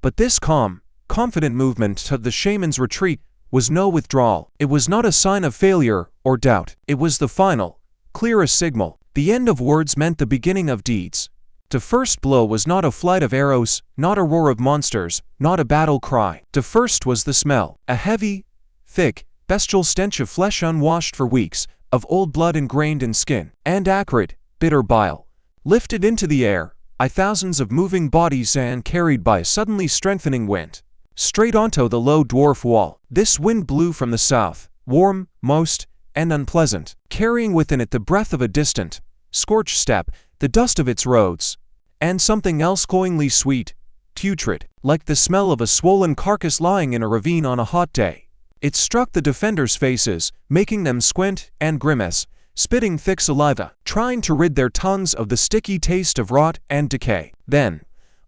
But this calm, confident movement of the shaman's retreat was no withdrawal. It was not a sign of failure or doubt. It was the final, clearest signal. The end of words meant the beginning of deeds. The first blow was not a flight of arrows, not a roar of monsters, not a battle cry. The first was the smell, a heavy, thick, bestial stench of flesh unwashed for weeks, of old blood ingrained in skin, and acrid, bitter bile, lifted into the air, thousands of moving bodies and carried by a suddenly strengthening wind, straight onto the low dwarf wall. This wind blew from the south, warm, moist, and unpleasant, carrying within it the breath of a distant, scorched steppe, the dust of its roads, and something else cloyingly sweet, putrid, like the smell of a swollen carcass lying in a ravine on a hot day. It struck the defenders' faces, making them squint and grimace, spitting thick saliva, trying to rid their tongues of the sticky taste of rot and decay. Then,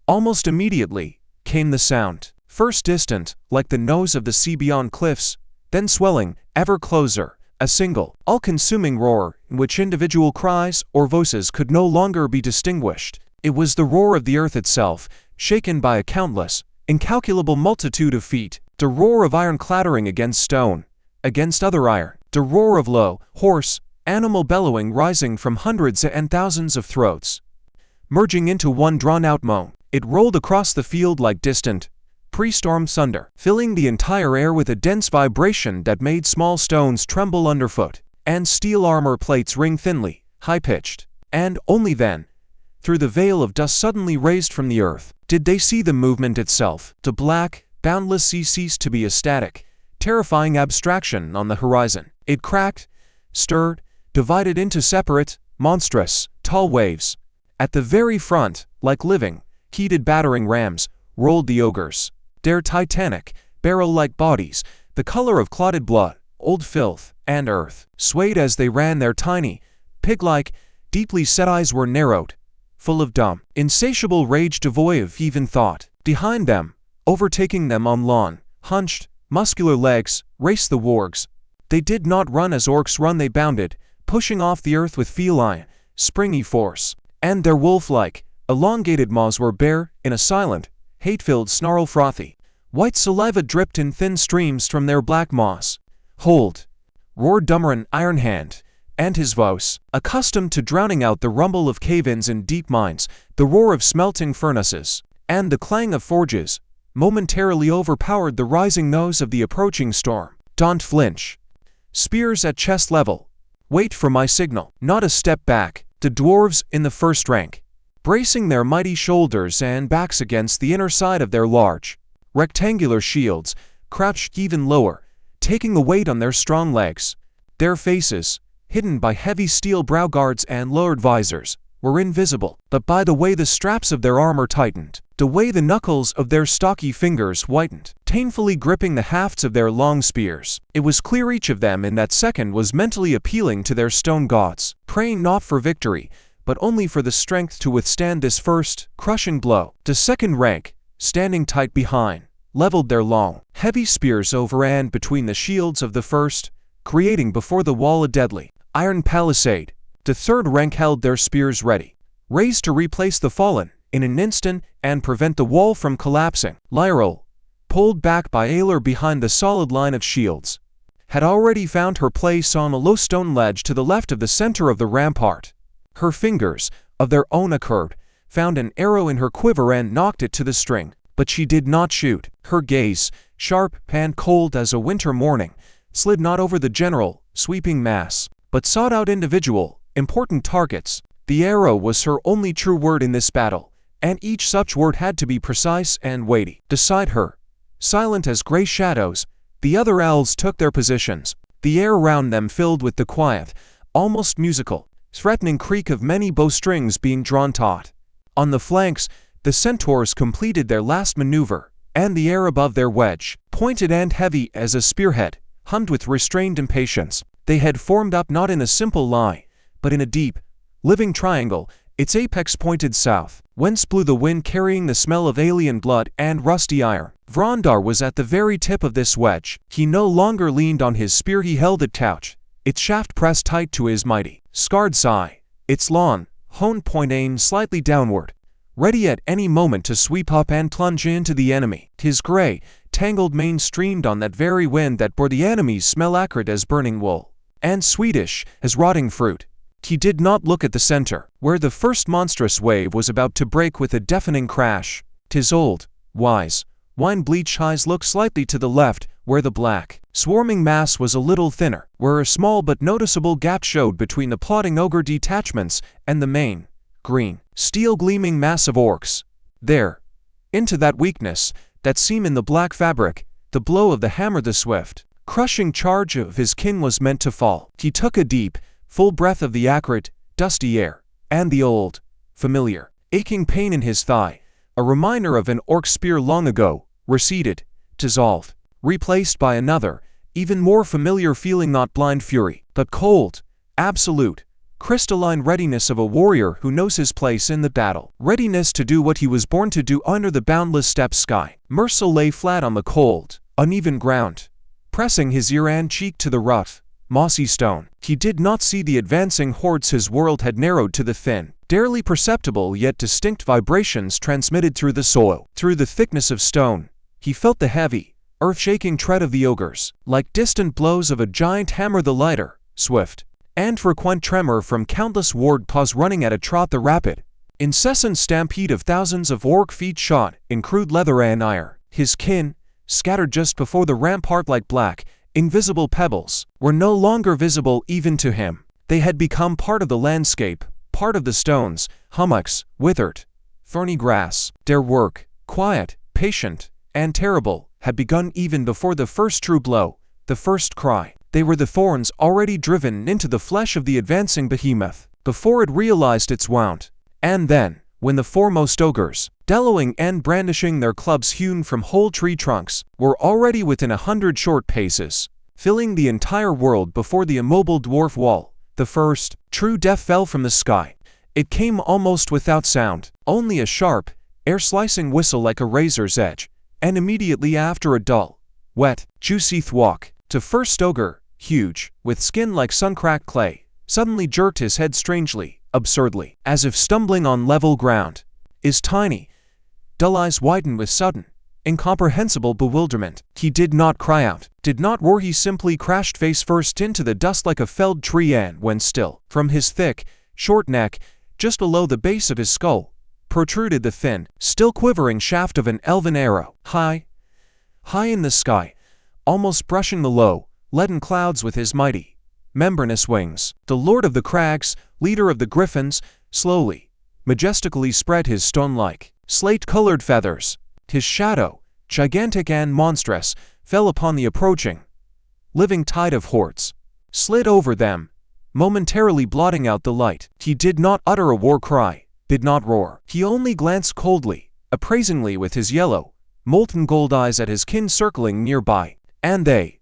almost immediately, came the sound. First distant, like the nose of the sea beyond cliffs, then swelling, ever closer, a single, all-consuming roar, in which individual cries or voices could no longer be distinguished. It was the roar of the earth itself, shaken by a countless, incalculable multitude of feet, the roar of iron clattering against stone, against other iron, the roar of low, hoarse, animal bellowing rising from hundreds and thousands of throats, merging into one drawn-out moan. It rolled across the field like distant, pre-storm thunder, filling the entire air with a dense vibration that made small stones tremble underfoot, and steel armor plates ring thinly, high-pitched. And only then, through the veil of dust suddenly raised from the earth, did they see the movement itself. The black, boundless sea ceased to be a static, terrifying abstraction on the horizon. It cracked, stirred, divided into separate, monstrous, tall waves. At the very front, like living, heated battering rams, rolled the ogres. Their titanic, barrel-like bodies, the color of clotted blood, old filth, and earth, swayed as they ran. Their tiny, pig-like, deeply set eyes were narrowed, full of dumb, insatiable rage devoid of even thought. Behind them, overtaking them on long, hunched, muscular legs, raced the wargs. They did not run as orcs run, they bounded, pushing off the earth with feline, springy force. and their wolf-like, elongated maws were bare, in a silent, hate-filled snarl. Frothy white saliva dripped in thin streams from their black maws. "Hold!" roared Dumoran Iron Hand, and his voice, accustomed to drowning out the rumble of cave-ins in deep mines, the roar of smelting furnaces, and the clang of forges, momentarily overpowered the rising noise of the approaching storm. "Don't flinch. Spears at chest level. Wait for my signal." Not a step back. The dwarves in the first rank, bracing their mighty shoulders and backs against the inner side of their large, rectangular shields, crouched even lower, taking the weight on their strong legs. Their faces, hidden by heavy steel brow guards and lowered visors, were invisible, but by the way the straps of their armor tightened, the way the knuckles of their stocky fingers whitened, painfully gripping the hafts of their long spears, it was clear each of them in that second was mentally appealing to their stone gods, praying not for victory, but only for the strength to withstand this first, crushing blow. The second rank, standing tight behind, leveled their long, heavy spears over and between the shields of the first, creating before the wall a deadly, iron palisade. The third rank held their spears ready, raised to replace the fallen in an instant and prevent the wall from collapsing. Lyril, pulled back by Aelor behind the solid line of shields, had already found her place on a low stone ledge to the left of the center of the rampart. Her fingers, of their own accord, found an arrow in her quiver and knocked it to the string, but she did not shoot. Her gaze, sharp and cold as a winter morning, slid not over the general, sweeping mass, but sought out individual, important targets. The arrow was her only true word in this battle, and each such word had to be precise and weighty. Beside her, silent as gray shadows, the other elves took their positions, the air around them filled with the quiet, almost musical, threatening creak of many bowstrings being drawn taut. On the flanks, the centaurs completed their last maneuver, and the air above their wedge, pointed and heavy as a spearhead, hummed with restrained impatience. They had formed up not in a simple line, but in a deep, living triangle, its apex pointed south, whence blew the wind carrying the smell of alien blood and rusty iron. Vrondar was at the very tip of this wedge. He no longer leaned on his spear, he held it taut, its shaft pressed tight to his mighty, scarred thigh, its long, honed point aimed slightly downward, ready at any moment to sweep up and plunge into the enemy. His gray, tangled mane streamed on that very wind that bore the enemy's smell acrid as burning wool, and sweetish as rotting fruit. He did not look at the center, where the first monstrous wave was about to break with a deafening crash. His old, wise, wine-bleached eyes looked slightly to the left, where the black, swarming mass was a little thinner, where a small but noticeable gap showed between the plodding ogre detachments and the main, green, steel-gleaming mass of orcs. There, into that weakness, that seam in the black fabric, the blow of the hammer, the swift, crushing charge of his kin was meant to fall. He took a deep, full breath of the acrid, dusty air, and the old, familiar, aching pain in his thigh, a reminder of an orc spear long ago, receded, dissolved, replaced by another, even more familiar feeling, not blind fury, but cold, absolute, crystalline readiness of a warrior who knows his place in the battle, readiness to do what he was born to do under the boundless steppe sky. Mercer lay flat on the cold, uneven ground, pressing his ear and cheek to the rough, mossy stone. He did not see the advancing hordes. His world had narrowed to the thin, barely perceptible yet distinct vibrations transmitted through the soil. Through the thickness of stone, he felt the heavy, earth-shaking tread of the ogres, like distant blows of a giant hammer, the lighter, swift, and frequent tremor from countless ward paws running at a trot, the rapid, incessant stampede of thousands of orc feet shod in crude leather and iron. His kin, scattered just before the rampart like black, invisible pebbles, were no longer visible even to him. They had become part of the landscape, part of the stones, hummocks, withered, thorny grass. Their work, quiet, patient, and terrible, had begun even before the first true blow, the first cry. They were the thorns already driven into the flesh of the advancing behemoth, before it realized its wound. And then, when the foremost ogres, bellowing and brandishing their clubs hewn from whole tree trunks, were already within 100 short paces, filling the entire world before the immobile dwarf wall, the first, true death fell from the sky. It came almost without sound, only a sharp, air-slicing whistle like a razor's edge, and immediately after a dull, wet, juicy thwack. The first ogre, huge, with skin like sun-cracked clay, suddenly jerked his head strangely, absurdly, as if stumbling on level ground. His tiny, dull eyes widened with sudden, incomprehensible bewilderment. He did not cry out, did not roar, he simply crashed face first into the dust like a felled tree, and when still, from his thick, short neck, just below the base of his skull, protruded the thin, still quivering shaft of an elven arrow, high in the sky, almost brushing the low, leaden clouds with his mighty, membranous wings. The Lord of the Crags, leader of the griffins, slowly, majestically spread his stone-like, slate-colored feathers. His shadow, gigantic and monstrous, fell upon the approaching, living tide of hordes, slid over them, momentarily blotting out the light. He did not utter a war cry, did not roar. He only glanced coldly, appraisingly with his yellow, molten gold eyes at his kin circling nearby, and they,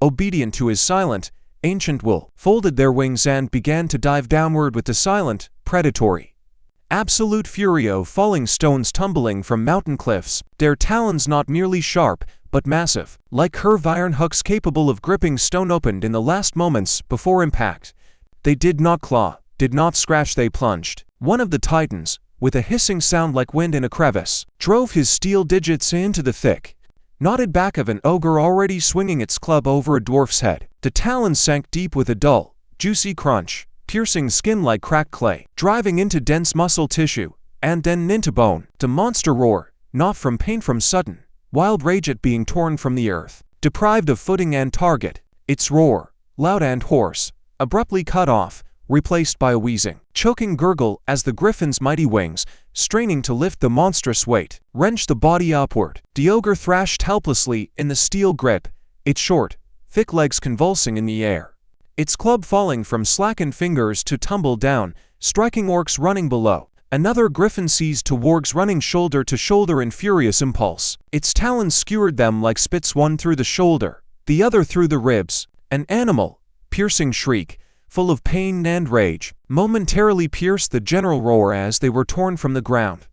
obedient to his silent, ancient will, folded their wings and began to dive downward with the silent, predatory, absolute fury of falling stones tumbling from mountain cliffs, their talons not merely sharp, but massive, like curved iron hooks capable of gripping stone opened in the last moments before impact. They did not claw, did not scratch, they plunged. One of the titans, with a hissing sound like wind in a crevice, drove his steel digits into the thick, knotted back of an ogre already swinging its club over a dwarf's head. The talons sank deep with a dull, juicy crunch, piercing skin like cracked clay, driving into dense muscle tissue, and then into bone. The monster roared, not from pain, from sudden, wild rage at being torn from the earth, deprived of footing and target. Its roar, loud and hoarse, abruptly cut off, replaced by a wheezing, choking gurgle as the griffin's mighty wings, straining to lift the monstrous weight, wrenched the body upward. The ogre thrashed helplessly in the steel grip, its short, thick legs convulsing in the air, its club falling from slackened fingers to tumble down, striking orcs running below. Another griffin seized two wargs running shoulder to shoulder in furious impulse. Its talons skewered them like spits, one through the shoulder, the other through the ribs. An animal, piercing shriek, full of pain and rage, momentarily pierced the general roar as they were torn from the ground.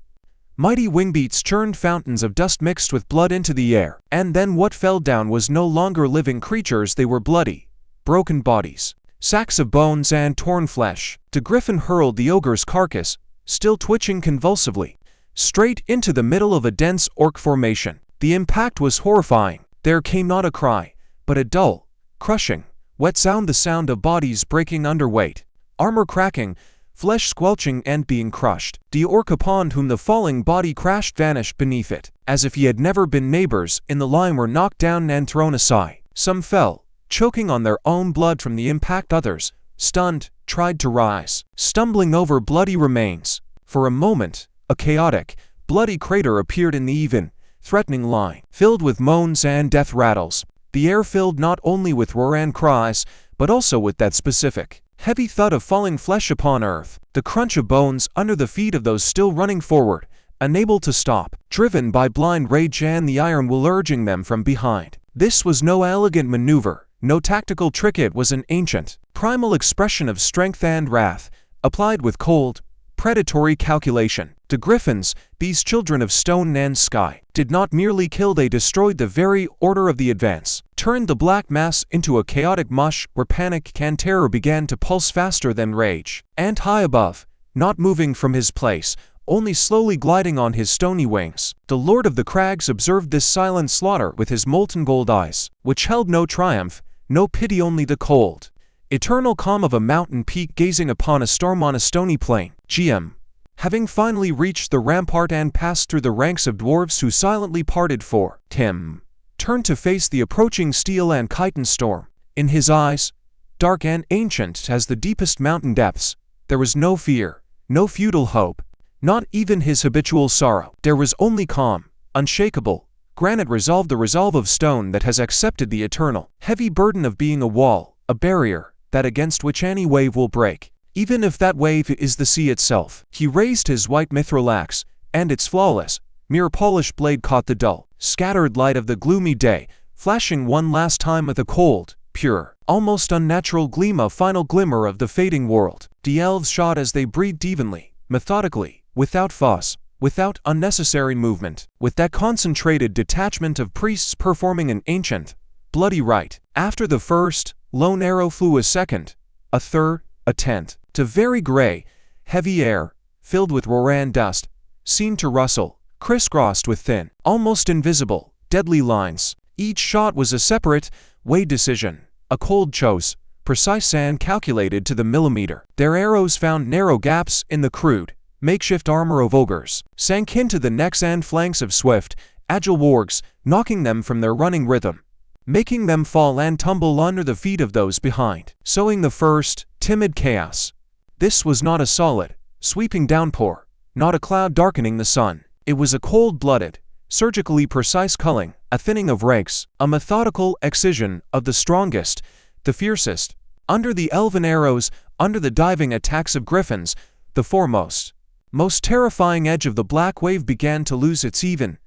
Mighty wingbeats churned fountains of dust mixed with blood into the air, and then what fell down was no longer living creatures, they were bloody, broken bodies, sacks of bones and torn flesh. The griffin hurled the ogre's carcass, still twitching convulsively, straight into the middle of a dense orc formation. The impact was horrifying. There came not a cry, but a dull, crushing, wet sound, the sound of bodies breaking under weight, armor cracking, flesh squelching and being crushed. The orc upon whom the falling body crashed vanished beneath it, as if he had never been. Neighbors in the line were knocked down and thrown aside. Some fell, choking on their own blood from the impact. Others, stunned, tried to rise, stumbling over bloody remains. For a moment, a chaotic, bloody crater appeared in the even, threatening line, filled with moans and death rattles. The air filled not only with roar and cries, but also with that specific, heavy thud of falling flesh upon earth, the crunch of bones under the feet of those still running forward, unable to stop, driven by blind rage and the iron will urging them from behind. This was no elegant maneuver, no tactical trick, it was an ancient, primal expression of strength and wrath, applied with cold, predatory calculation. The griffins, these children of stone and sky, did not merely kill, they destroyed the very order of the advance, turned the black mass into a chaotic mush where panic and terror began to pulse faster than rage. And high above, not moving from his place, only slowly gliding on his stony wings, the Lord of the Crags observed this silent slaughter with his molten gold eyes, which held no triumph, no pity, only the cold, eternal calm of a mountain peak gazing upon a storm on a stony plain. Geom, having finally reached the rampart and passed through the ranks of dwarves who silently parted for him, turned to face the approaching steel and chitin storm. In his eyes, dark and ancient as the deepest mountain depths, there was no fear, no futile hope, not even his habitual sorrow. There was only calm, unshakable, granite resolve, the resolve of stone that has accepted the eternal, heavy burden of being a wall, a barrier, that against which any wave will break, even if that wave is the sea itself. He raised his white mithril axe, and its flawless, mirror-polished blade caught the dull, scattered light of the gloomy day, flashing one last time with a cold, pure, almost unnatural gleam, a final glimmer of the fading world. The elves shot as they breathed evenly, methodically, without fuss, without unnecessary movement, with that concentrated detachment of priests performing an ancient, bloody rite. After the first, lone arrow flew a second, a third, a tenth. The very gray, heavy air, filled with roaring dust, seemed to rustle, crisscrossed with thin, almost invisible, deadly lines. Each shot was a separate, weighed decision, a cold choice, precise and calculated to the millimeter. Their arrows found narrow gaps in the crude, makeshift armor of ogres, sank into the necks and flanks of swift, agile wargs, knocking them from their running rhythm, making them fall and tumble under the feet of those behind, sowing the first, timid chaos. This was not a solid, sweeping downpour, not a cloud darkening the sun. It was a cold-blooded, surgically precise culling, a thinning of ranks, a methodical excision of the strongest, the fiercest. Under the elven arrows, under the diving attacks of griffins, the foremost, most terrifying edge of the black wave began to lose its even,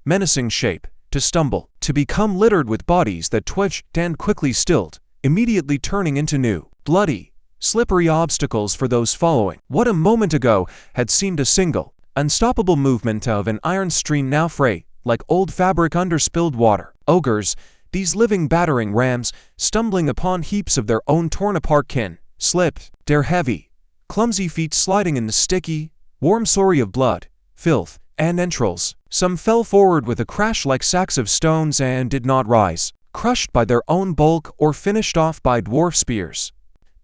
menacing shape, to stumble, to become littered with bodies that twitched and quickly stilled, immediately turning into new, bloody, slippery obstacles for those following. What a moment ago had seemed a single, unstoppable movement of an iron stream now fray, like old fabric under spilled water. Ogres, these living battering rams, stumbling upon heaps of their own torn-apart kin, slipped, their heavy, clumsy feet sliding in the sticky, warm slurry of blood, filth, and entrails. Some fell forward with a crash like sacks of stones and did not rise, crushed by their own bulk or finished off by dwarf spears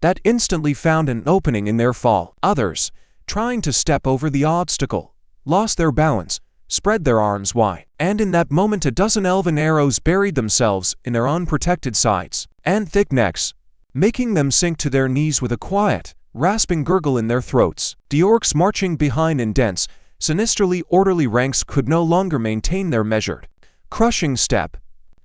that instantly found an opening in their fall. Others, trying to step over the obstacle, lost their balance, spread their arms wide, and in that moment a dozen elven arrows buried themselves in their unprotected sides and thick necks, making them sink to their knees with a quiet, rasping gurgle in their throats. The orcs marching behind in dense, sinisterly orderly ranks could no longer maintain their measured, crushing step.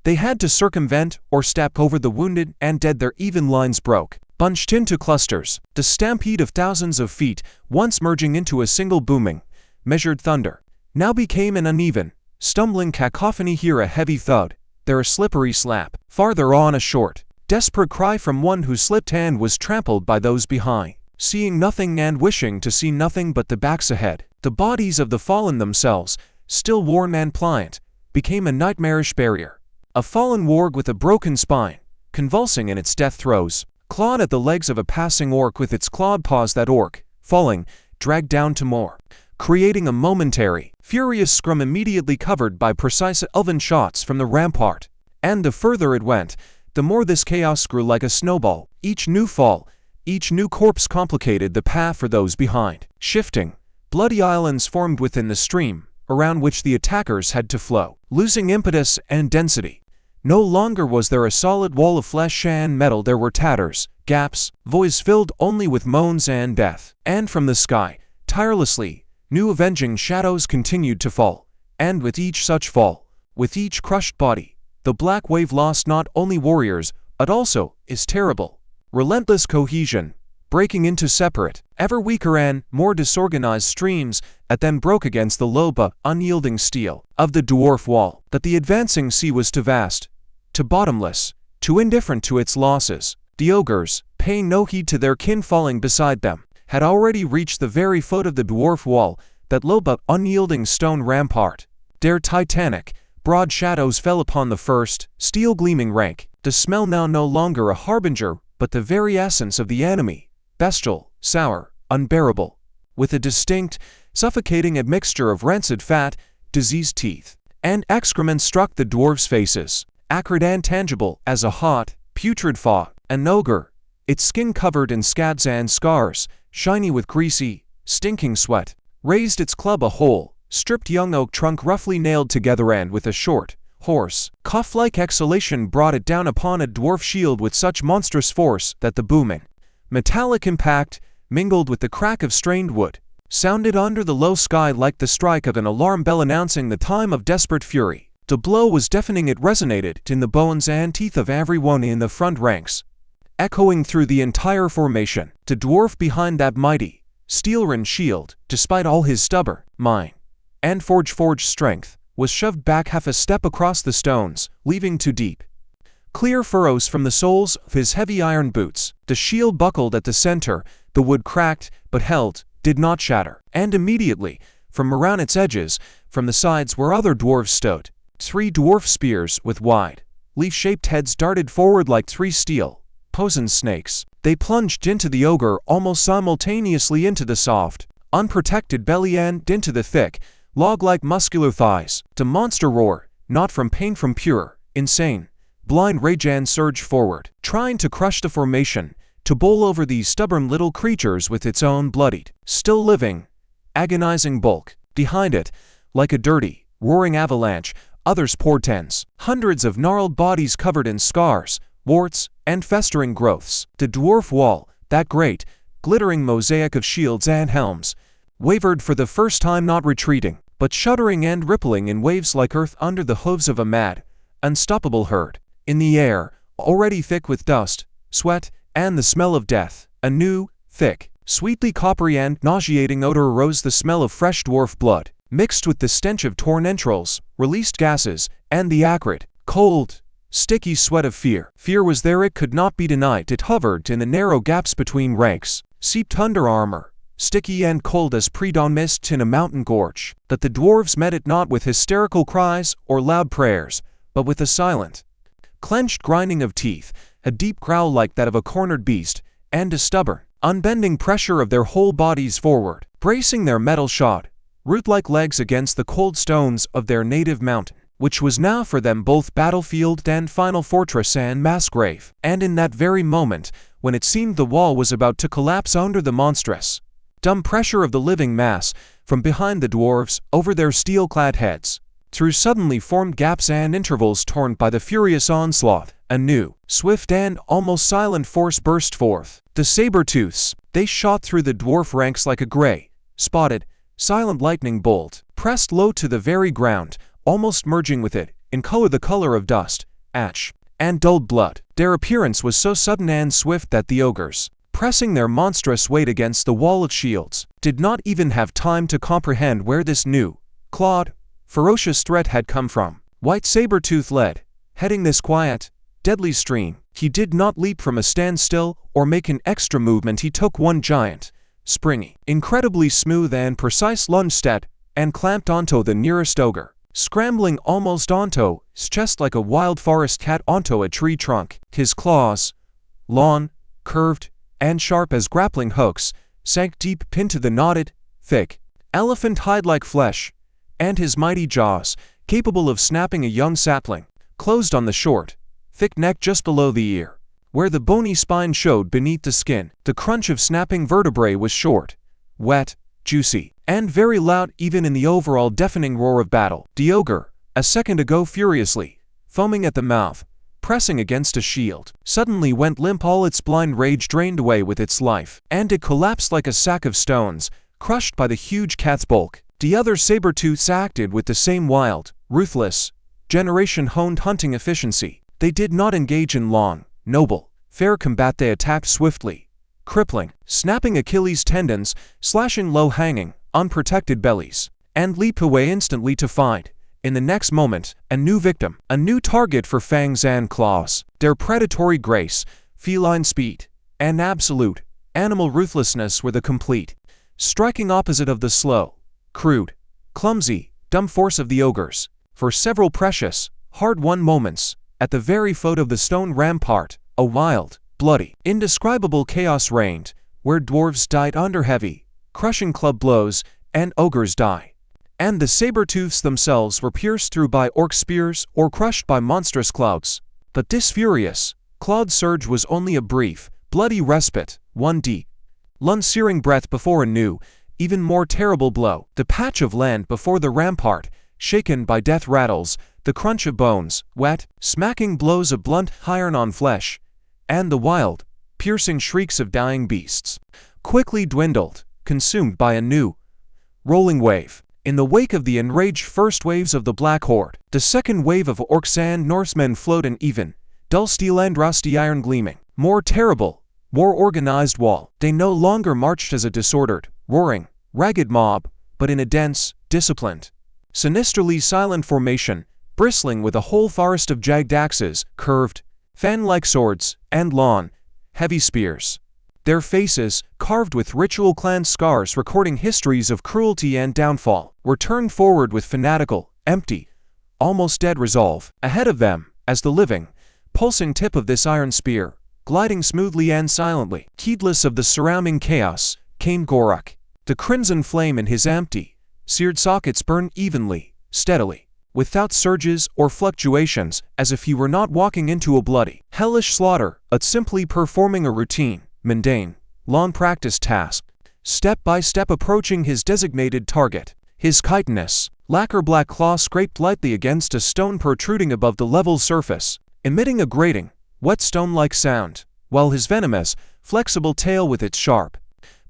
They had to circumvent or step over the wounded and dead. Their even lines broke, bunched into clusters. The stampede of thousands of feet, once merging into a single booming, measured thunder, now became an uneven, stumbling cacophony. Here a heavy thud, there a slippery slap, farther on a short, desperate cry from one who slipped and was trampled by those behind, seeing nothing and wishing to see nothing but the backs ahead. The bodies of the fallen themselves, still warm and pliant, became a nightmarish barrier. A fallen warg with a broken spine, convulsing in its death throes, clawed at the legs of a passing orc with its clawed paws. That orc, falling, dragged down to more, creating a momentary, furious scrum immediately covered by precise elven shots from the rampart. And the further it went, the more this chaos grew like a snowball. Each new fall, each new corpse complicated the path for those behind. Shifting, bloody islands formed within the stream, around which the attackers had to flow, losing impetus and density. No longer was there a solid wall of flesh and metal. There were tatters, gaps, voids filled only with moans and death. And from the sky, tirelessly, new avenging shadows continued to fall. And with each such fall, with each crushed body, the black wave lost not only warriors, but also its terrible, relentless cohesion, breaking into separate, ever weaker and more disorganized streams that then broke against the low but unyielding steel of the dwarf wall. That the advancing sea was too vast, too bottomless, too indifferent to its losses. The ogres, paying no heed to their kin falling beside them, had already reached the very foot of the dwarf wall, that low but unyielding stone rampart. Their titanic, broad shadows fell upon the first, steel-gleaming rank, the smell now no longer a harbinger, but the very essence of the enemy. Bestial, sour, unbearable, with a distinct, suffocating admixture of rancid fat, diseased teeth, and excrement struck the dwarves' faces, acrid and tangible as a hot, putrid fog. An ogre, its skin covered in scads and scars, shiny with greasy, stinking sweat, raised its club. A whole, stripped young oak trunk roughly nailed together and with a short, hoarse, cough-like exhalation brought it down upon a dwarf shield with such monstrous force that the booming, metallic impact, mingled with the crack of strained wood, sounded under the low sky like the strike of an alarm bell announcing the time of desperate fury. The blow was deafening. It resonated in the bones and teeth of everyone in the front ranks, echoing through the entire formation. The dwarf behind that mighty, steel-rimmed shield, despite all his stubborn mind and forged strength, was shoved back half a step across the stones, leaving two deep, clear furrows from the soles of his heavy iron boots. The shield buckled at the center, the wood cracked, but held, did not shatter. And immediately, from around its edges, from the sides where other dwarves stood, 3 dwarf spears with wide, leaf-shaped heads darted forward like 3 steel, poisoned snakes. They plunged into the ogre almost simultaneously into the soft, unprotected belly and into the thick, log-like muscular thighs. The monster roared, not from pain, from pure, insane, blind rage, and surged forward, trying to crush the formation, to bowl over these stubborn little creatures with its own bloodied, still living, agonizing bulk. Behind it, like a dirty, roaring avalanche, others poured, tens, hundreds of gnarled bodies covered in scars, warts, and festering growths. The dwarf wall, that great, glittering mosaic of shields and helms, wavered for the first time, not retreating, but shuddering and rippling in waves like earth under the hooves of a mad, unstoppable herd. In the air, already thick with dust, sweat, and the smell of death, a new, thick, sweetly coppery and nauseating odor arose, the smell of fresh dwarf blood, mixed with the stench of torn entrails, released gases, and the acrid, cold, sticky sweat of fear. Fear was there, it could not be denied. It hovered in the narrow gaps between ranks, seeped under armor, sticky and cold as pre-dawn mist in a mountain gorge. That the dwarves met it not with hysterical cries or loud prayers, but with a silent, clenched grinding of teeth, a deep growl like that of a cornered beast, and a stubborn, unbending pressure of their whole bodies forward, bracing their metal-shod, root-like legs against the cold stones of their native mountain, which was now for them both battlefield and final fortress and mass grave. And in that very moment, when it seemed the wall was about to collapse under the monstrous, dumb pressure of the living mass, from behind the dwarves, over their steel-clad heads, through suddenly formed gaps and intervals torn by the furious onslaught, a new, swift and almost silent force burst forth. The saber-tooths, they shot through the dwarf ranks like a gray, spotted, silent lightning bolt, pressed low to the very ground, almost merging with it, in color the color of dust, ash, and dulled blood. Their appearance was so sudden and swift that the ogres, pressing their monstrous weight against the wall of shields, did not even have time to comprehend where this new, clawed, ferocious threat had come from. White Saber-tooth led, heading this quiet, deadly stream. He did not leap from a standstill or make an extra movement. He took one giant, springy, incredibly smooth and precise lunge at, and clamped onto the nearest ogre, scrambling almost onto his chest like a wild forest cat onto a tree trunk. His claws, long, curved, and sharp as grappling hooks, sank deep into the knotted, thick, elephant hide-like flesh, and his mighty jaws, capable of snapping a young sapling, closed on the short, thick neck just below the ear, where the bony spine showed beneath the skin. The crunch of snapping vertebrae was short, wet, juicy, and very loud even in the overall deafening roar of battle. The ogre, a second ago furiously, foaming at the mouth, pressing against a shield, suddenly went limp, all its blind rage drained away with its life, and it collapsed like a sack of stones, crushed by the huge cat's bulk. The other saber-tooths acted with the same wild, ruthless, generation-honed hunting efficiency. They did not engage in long, noble, fair combat. They attacked swiftly, crippling, snapping Achilles' tendons, slashing low-hanging, unprotected bellies, and leap away instantly to find, in the next moment, a new victim, a new target for fangs and claws. Their predatory grace, feline speed, and absolute, animal ruthlessness were the complete, striking opposite of the slow, crude, clumsy, dumb force of the ogres. For several precious, hard-won moments, at the very foot of the stone rampart, a wild, bloody, indescribable chaos reigned, where dwarves died under heavy, crushing club blows, and ogres died. And the saber-tooths themselves were pierced through by orc spears or crushed by monstrous clouds. But this furious, clawed surge was only a brief, bloody respite, one deep, lung-searing breath before a new, even more terrible blow. The patch of land before the rampart, shaken by death rattles, the crunch of bones, wet, smacking blows of blunt iron on flesh, and the wild, piercing shrieks of dying beasts, quickly dwindled, consumed by a new, rolling wave. In the wake of the enraged first waves of the Black Horde, the second wave of orcs and Norsemen flowed, an even, dull steel and rusty iron gleaming, more terrible, more organized wall. They no longer marched as a disordered, roaring, ragged mob, but in a dense, disciplined, sinisterly silent formation, bristling with a whole forest of jagged axes, curved, fan-like swords, and long, heavy spears. Their faces, carved with ritual clan scars recording histories of cruelty and downfall, were turned forward with fanatical, empty, almost dead resolve. Ahead of them, as the living, pulsing tip of this iron spear, gliding smoothly and silently. Heedless of the surrounding chaos, came Goruk. The crimson flame in his empty, seared sockets burned evenly, steadily, without surges or fluctuations, as if he were not walking into a bloody, hellish slaughter, but simply performing a routine, mundane, long-practiced task, step by step approaching his designated target. His chitinous, lacquer black claw scraped lightly against a stone protruding above the level surface, emitting a grating, whetstone-like sound, while his venomous, flexible tail with its sharp,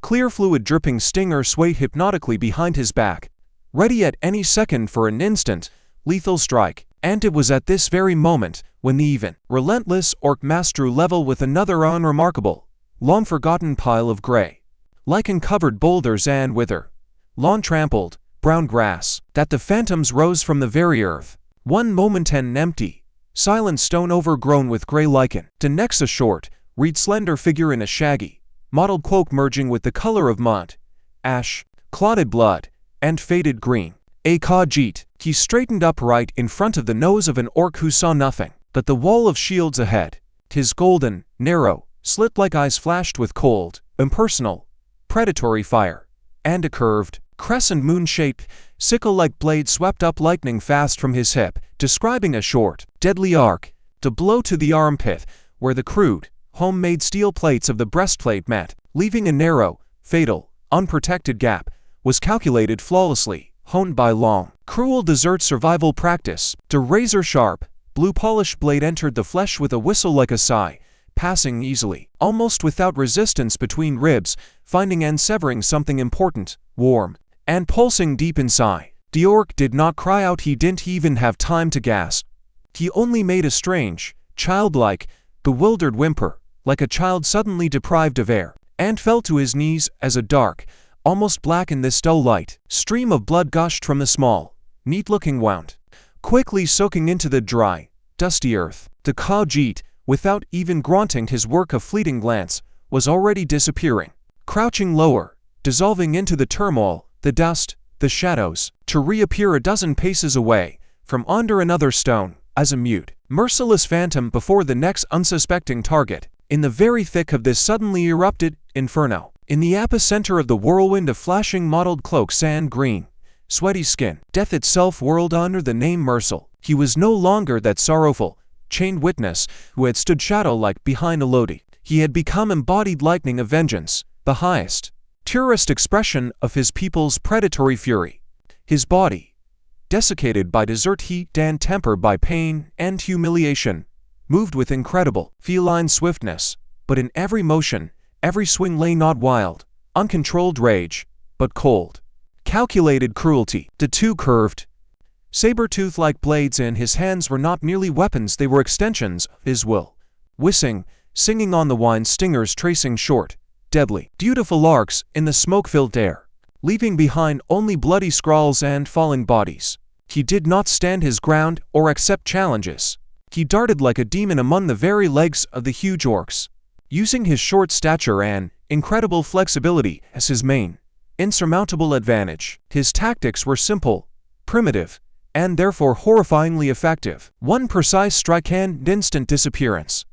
clear fluid-dripping stinger swayed hypnotically behind his back, ready at any second for an instant, lethal strike. And it was at this very moment, when the even, relentless orc mass drew level with another unremarkable, long-forgotten pile of gray, lichen-covered boulders and wither, lawn-trampled, brown grass, that the phantoms rose from the very earth. One moment an empty, silent stone overgrown with gray lichen, the next a short, reed-slender figure in a shaggy, mottled cloak merging with the color of mud, ash, clotted blood, and faded green. Khajiit. He straightened upright in front of the nose of an orc who saw nothing but the wall of shields ahead. His golden, narrow, slit-like eyes flashed with cold, impersonal, predatory fire, and a curved, crescent moon-shaped, sickle-like blade swept up lightning fast from his hip, describing a short, deadly arc, to blow to the armpit, where the crude, homemade steel plates of the breastplate met, leaving a narrow, fatal, unprotected gap, was calculated flawlessly, honed by long, cruel desert survival practice. The razor-sharp, blue-polished blade entered the flesh with a whistle like a sigh, passing easily, almost without resistance between ribs, finding and severing something important, warm, and pulsing deep inside. The orc did not cry out, he didn't even have time to gasp. He only made a strange, childlike, bewildered whimper, like a child suddenly deprived of air, and fell to his knees as a dark, almost black in this dull light, stream of blood gushed from the small, neat-looking wound, quickly soaking into the dry, dusty earth. The Khajiit, without even granting his work a fleeting glance, was already disappearing, crouching lower, dissolving into the turmoil, the dust, the shadows, to reappear a dozen paces away, from under another stone, as a mute, merciless phantom before the next unsuspecting target, in the very thick of this suddenly erupted inferno. In the epicenter of the whirlwind of flashing mottled cloaks and green, sweaty skin, death itself whirled under the name IMMERSE. He was no longer that sorrowful, chained witness who had stood shadow-like behind a Lodi. He had become embodied lightning of vengeance, the highest, purest expression of his people's predatory fury. His body, desiccated by desert heat and tempered by pain and humiliation, moved with incredible, feline swiftness, but in every motion, every swing lay not wild, uncontrolled rage, but cold, calculated cruelty. The two curved, saber-tooth-like blades in his hands were not merely weapons, they were extensions of his will, whistling, singing on the wine stingers, tracing short, deadly, beautiful arcs in the smoke-filled air, leaving behind only bloody scrawls and falling bodies. He did not stand his ground or accept challenges. He darted like a demon among the very legs of the huge orcs, using his short stature and incredible flexibility as his main, insurmountable advantage. His tactics were simple, primitive, and therefore horrifyingly effective. One precise strike and instant disappearance.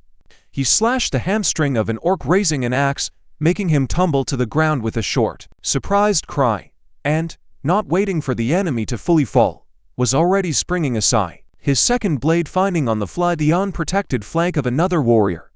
He slashed the hamstring of an orc raising an axe, making him tumble to the ground with a short, surprised cry, and, not waiting for the enemy to fully fall, was already springing aside, his second blade finding on the fly the unprotected flank of another warrior.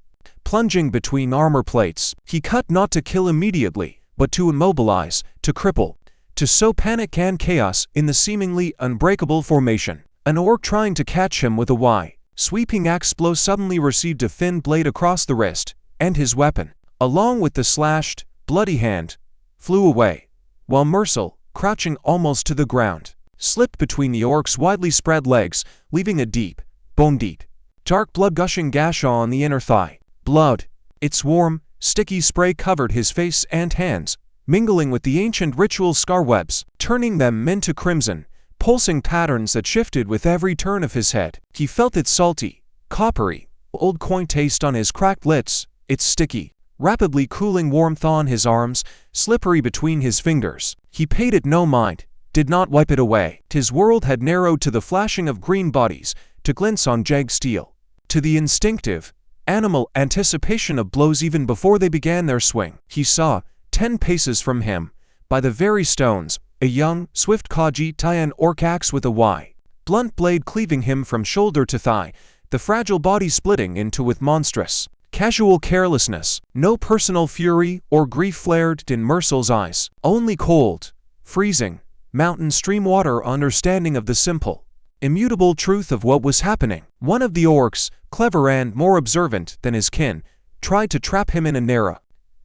Plunging between armor plates, he cut not to kill immediately, but to immobilize, to cripple, to sow panic and chaos in the seemingly unbreakable formation. An orc trying to catch him with a sweeping axe blow suddenly received a thin blade across the wrist, and his weapon, along with the slashed, bloody hand, flew away, while IMMERSE, crouching almost to the ground, slipped between the orc's widely spread legs, leaving a deep, bone-deep, dark blood-gushing gash on the inner thigh. Blood, its warm, sticky spray covered his face and hands, mingling with the ancient ritual scar webs, turning them into crimson, pulsing patterns that shifted with every turn of his head. He felt its salty, coppery, old coin taste on his cracked lips, its sticky, rapidly cooling warmth on his arms, slippery between his fingers. He paid it no mind, did not wipe it away. His world had narrowed to the flashing of green bodies, to glints on jagged steel, to the instinctive, animal anticipation of blows even before they began their swing. He saw, 10 paces from him, by the very stones, a young, swift Khajiit tie an orc axe with a blunt blade cleaving him from shoulder to thigh, the fragile body splitting into with monstrous, casual carelessness. No personal fury or grief flared in Mersel's eyes, only cold, freezing, mountain stream water understanding of the simple, immutable truth of what was happening. One of the orcs, clever and more observant than his kin, tried to trap him in a narrow,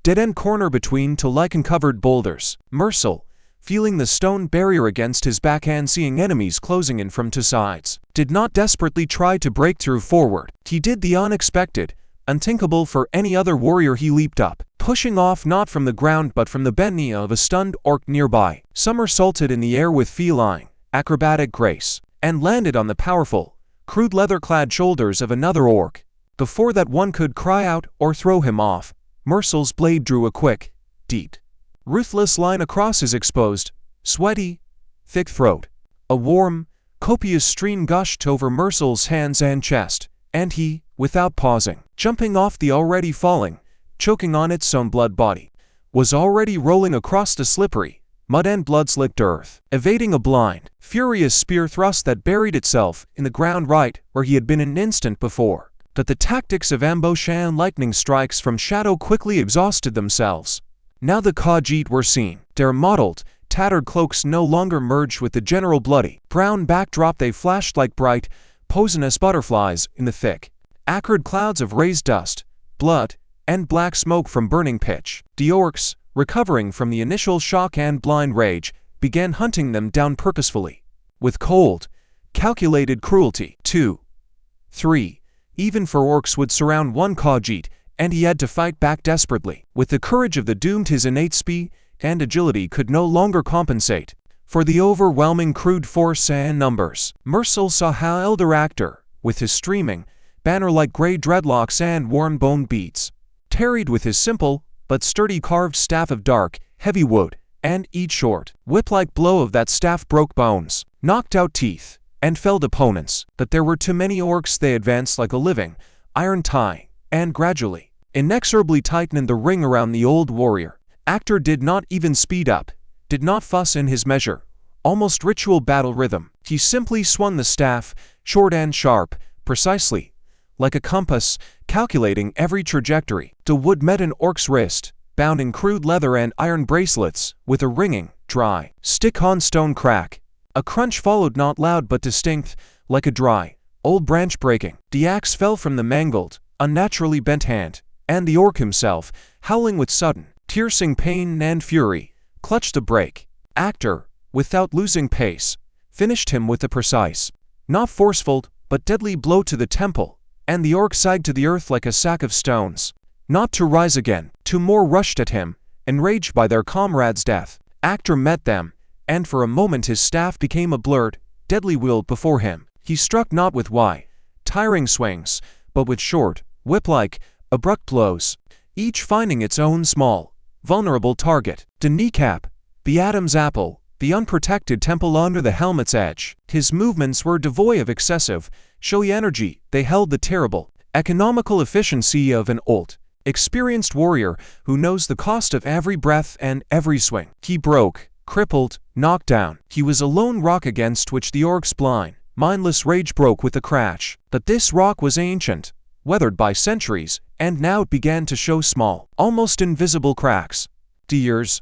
dead-end corner between two lichen-covered boulders. Mersel, feeling the stone barrier against his back and seeing enemies closing in from two sides, did not desperately try to break through forward. He did the unexpected, unthinkable for any other warrior. He leaped up, pushing off not from the ground but from the bending of a stunned orc nearby, somersaulted in the air with feline, acrobatic grace, and landed on the powerful, crude leather-clad shoulders of another orc. Before that one could cry out or throw him off, Mersel's blade drew a quick, deep, ruthless line across his exposed, sweaty, thick throat. A warm, copious stream gushed over Mersel's hands and chest, and he, without pausing, jumping off the already falling, choking on its own blood body, was already rolling across the slippery, mud and blood-slicked earth, evading a blind, furious spear thrust that buried itself in the ground right where he had been an instant before. But the tactics of ambush and lightning strikes from shadow quickly exhausted themselves. Now the Khajiit were seen. Their mottled, tattered cloaks no longer merged with the general bloody, brown backdrop. They flashed like bright, poisonous butterflies in the thick, acrid clouds of raised dust, blood, and black smoke from burning pitch. The orcs, recovering from the initial shock and blind rage, began hunting them down purposefully, with cold, calculated cruelty. 2, 3, even for orcs would surround one Khajiit, and he had to fight back desperately. With the courage of the doomed, his innate speed and agility could no longer compensate for the overwhelming crude force and numbers. Mersel saw how elder Actor, with his streaming, banner-like gray dreadlocks and worn bone beads, tarried with his simple but sturdy carved staff of dark, heavy wood, and each short, whip-like blow of that staff broke bones, knocked out teeth, and felled opponents. But there were too many orcs. They advanced like a living iron tie, and gradually, inexorably tightened the ring around the old warrior. Actor did not even speed up, did not fuss in his measure, almost ritual battle rhythm. He simply swung the staff, short and sharp, precisely, like a compass, calculating every trajectory. The wood met an orc's wrist, bound in crude leather and iron bracelets, with a ringing, dry, stick-on-stone crack. A crunch followed, not loud but distinct, like a dry, old branch breaking. The axe fell from the mangled, unnaturally bent hand, and the orc himself, howling with sudden, piercing pain and fury, clutched the brake. Actor, without losing pace, finished him with a precise, not forceful, but deadly blow to the temple, and the orc sagged to the earth like a sack of stones, not to rise again. Two more rushed at him, enraged by their comrade's death. Actor met them, and for a moment his staff became a blurred, deadly wield before him. He struck not with tiring swings, but with short, whip-like, abrupt blows, each finding its own small, vulnerable target. The kneecap, the Adam's apple, the unprotected temple under the helmet's edge. His movements were devoid of excessive, showy energy. They held the terrible, economical efficiency of an old, experienced warrior who knows the cost of every breath and every swing. He broke, crippled, knocked down. He was a lone rock against which the orc's blind, mindless rage broke with a crash. But this rock was ancient, weathered by centuries, and now it began to show small, almost invisible cracks. The years,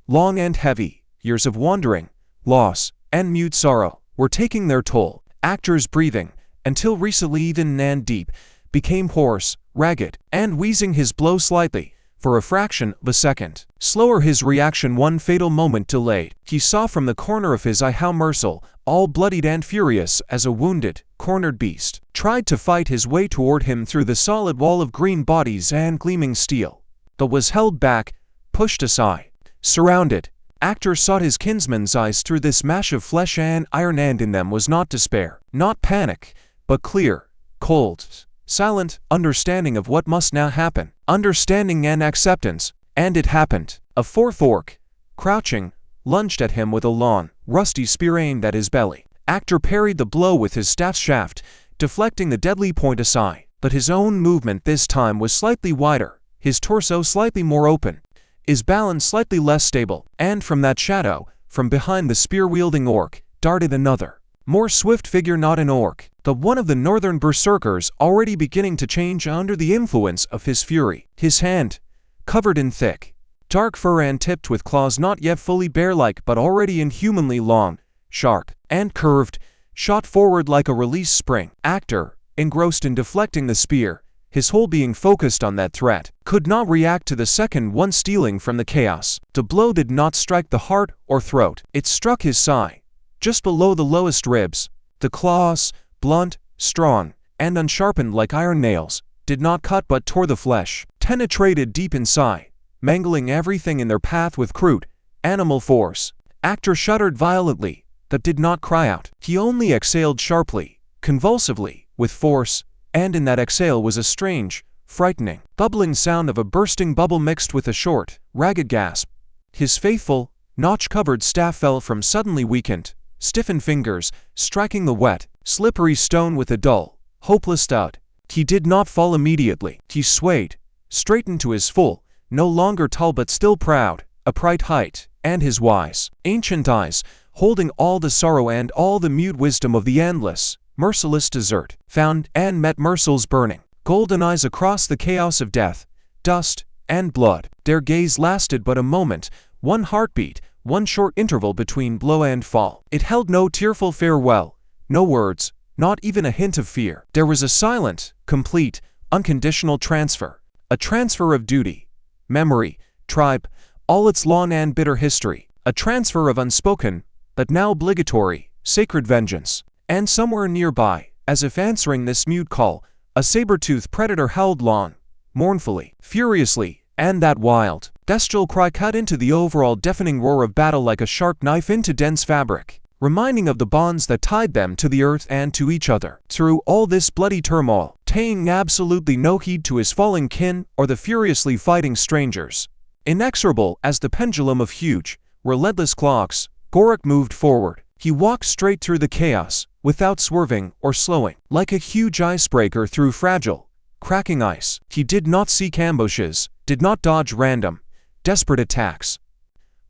long and heavy, years of wandering, loss, and mute sorrow, were taking their toll. Actor's breathing, until recently even and deep, became hoarse, ragged, and wheezing. His blow slightly, for a fraction of a second, slower, his reaction one fatal moment delayed. He saw from the corner of his eye how Mersel, all bloodied and furious as a wounded, cornered beast, tried to fight his way toward him through the solid wall of green bodies and gleaming steel, but was held back, pushed aside, surrounded. Actor sought his kinsman's eyes through this mash of flesh and iron, and in them was not despair, not panic, but clear, cold, silent understanding of what must now happen, understanding and acceptance. And it happened. A fourth orc, crouching, lunged at him with a long, rusty spear aimed at his belly. Actor parried the blow with his staff shaft, deflecting the deadly point aside. but his own movement this time was slightly wider, his torso slightly more open, his balance slightly less stable, and from that shadow, from behind the spear-wielding orc, darted another, more swift figure, not an orc, but one of the northern berserkers, already beginning to change under the influence of his fury. His hand, covered in thick, dark fur and tipped with claws not yet fully bear-like but already inhumanly long, sharp, and curved, shot forward like a released spring. Actor, engrossed in deflecting the spear, his whole being focused on that threat, could not react to the second one stealing from the chaos. The blow did not strike the heart or throat. It struck his side, just below the lowest ribs. The claws, blunt, strong, and unsharpened like iron nails, did not cut but tore the flesh, penetrated deep inside, mangling everything in their path with crude, animal force. Actor shuddered violently, but did not cry out. He only exhaled sharply, convulsively, with force, and in that exhale was a strange, frightening, bubbling sound of a bursting bubble mixed with a short, ragged gasp. His faithful, notch-covered staff fell from suddenly weakened, stiffened fingers, striking the wet, slippery stone with a dull, hopeless thud. He did not fall immediately. He swayed, straightened to his full, no longer tall but still proud, upright height, and his wise, ancient eyes, holding all the sorrow and all the mute wisdom of the endless, merciless desert, found and met Mersel's burning, golden eyes across the chaos of death, dust, and blood. Their gaze lasted but a moment, one heartbeat, one short interval between blow and fall. It held no tearful farewell, no words, not even a hint of fear. There was a silent, complete, unconditional transfer, a transfer of duty, memory, tribe, all its long and bitter history, a transfer of unspoken, but now obligatory, sacred vengeance. And somewhere nearby, as if answering this mute call, a saber-toothed predator howled long, mournfully, furiously, and that wild, bestial cry cut into the overall deafening roar of battle like a sharp knife into dense fabric, reminding of the bonds that tied them to the earth and to each other. Through all this bloody turmoil, paying absolutely no heed to his falling kin or the furiously fighting strangers, inexorable as the pendulum of huge, relentless clocks, Gorak moved forward. He walked straight through the chaos, without swerving or slowing, like a huge icebreaker through fragile, cracking ice. He did not seek ambushes, did not dodge random, desperate attacks.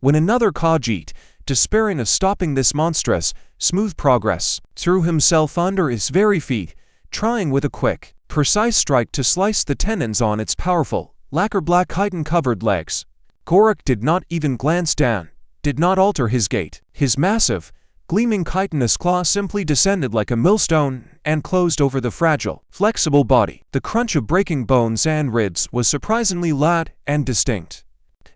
When another Khajiit, despairing of stopping this monstrous, smooth progress, threw himself under his very feet, trying with a quick, precise strike to slice the tendons on its powerful, lacquer-black chitin-covered legs, Gorak did not even glance down, did not alter his gait. His massive, gleaming chitinous claw simply descended like a millstone and closed over the fragile, flexible body. The crunch of breaking bones and ribs was surprisingly loud and distinct,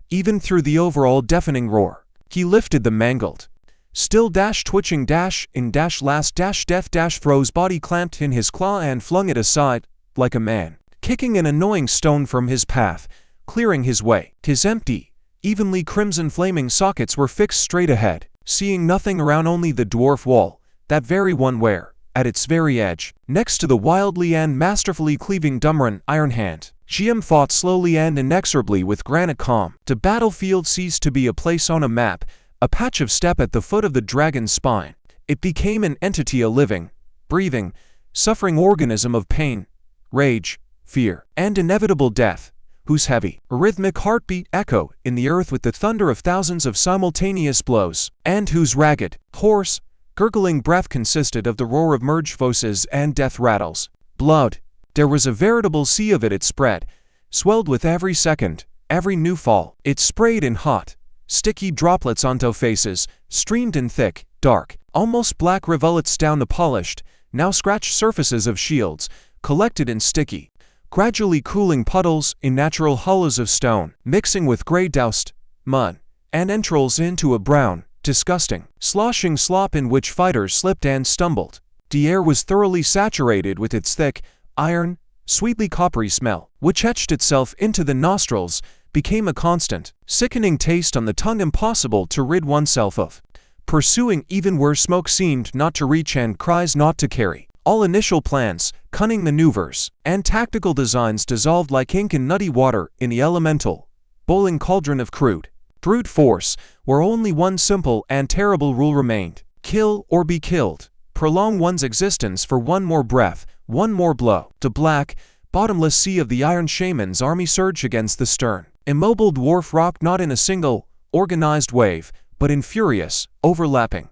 even through the overall deafening roar. He lifted the mangled, still twitching last death throws body clamped in his claw and flung it aside, like a man kicking an annoying stone from his path, clearing his way. His empty, evenly crimson flaming sockets were fixed straight ahead, seeing nothing around, only the dwarf wall, that very one where, at its very edge, next to the wildly and masterfully cleaving Dumran iron hand, Geom fought slowly and inexorably with granite calm. The battlefield ceased to be a place on a map, a patch of steppe at the foot of the dragon's spine. It became an entity, a living, breathing, suffering organism of pain, rage, fear, and inevitable death, whose heavy, rhythmic heartbeat echoed in the earth with the thunder of thousands of simultaneous blows, and whose ragged, hoarse, gurgling breath consisted of the roar of merged voices and death rattles. Blood. There was a veritable sea of it. It spread, swelled with every second, every new fall. It sprayed in hot, sticky droplets onto faces, streamed in thick, dark, almost black rivulets down the polished, now scratched surfaces of shields, collected in sticky, gradually cooling puddles in natural hollows of stone, mixing with gray dust, mud, and entrails into a brown, disgusting, sloshing slop in which fighters slipped and stumbled. The air was thoroughly saturated with its thick, iron, sweetly coppery smell, which etched itself into the nostrils, became a constant, sickening taste on the tongue impossible to rid oneself of, pursuing even where smoke seemed not to reach and cries not to carry. All initial plans, cunning maneuvers, and tactical designs dissolved like ink in nutty water in the elemental, boiling cauldron of crude, brute force, where only one simple and terrible rule remained: kill or be killed. Prolong one's existence for one more breath, One more blow. The black, bottomless sea of the Iron Shaman's army surged against the stern. Immobile dwarf rocked not in a single, organized wave, but in furious, overlapping,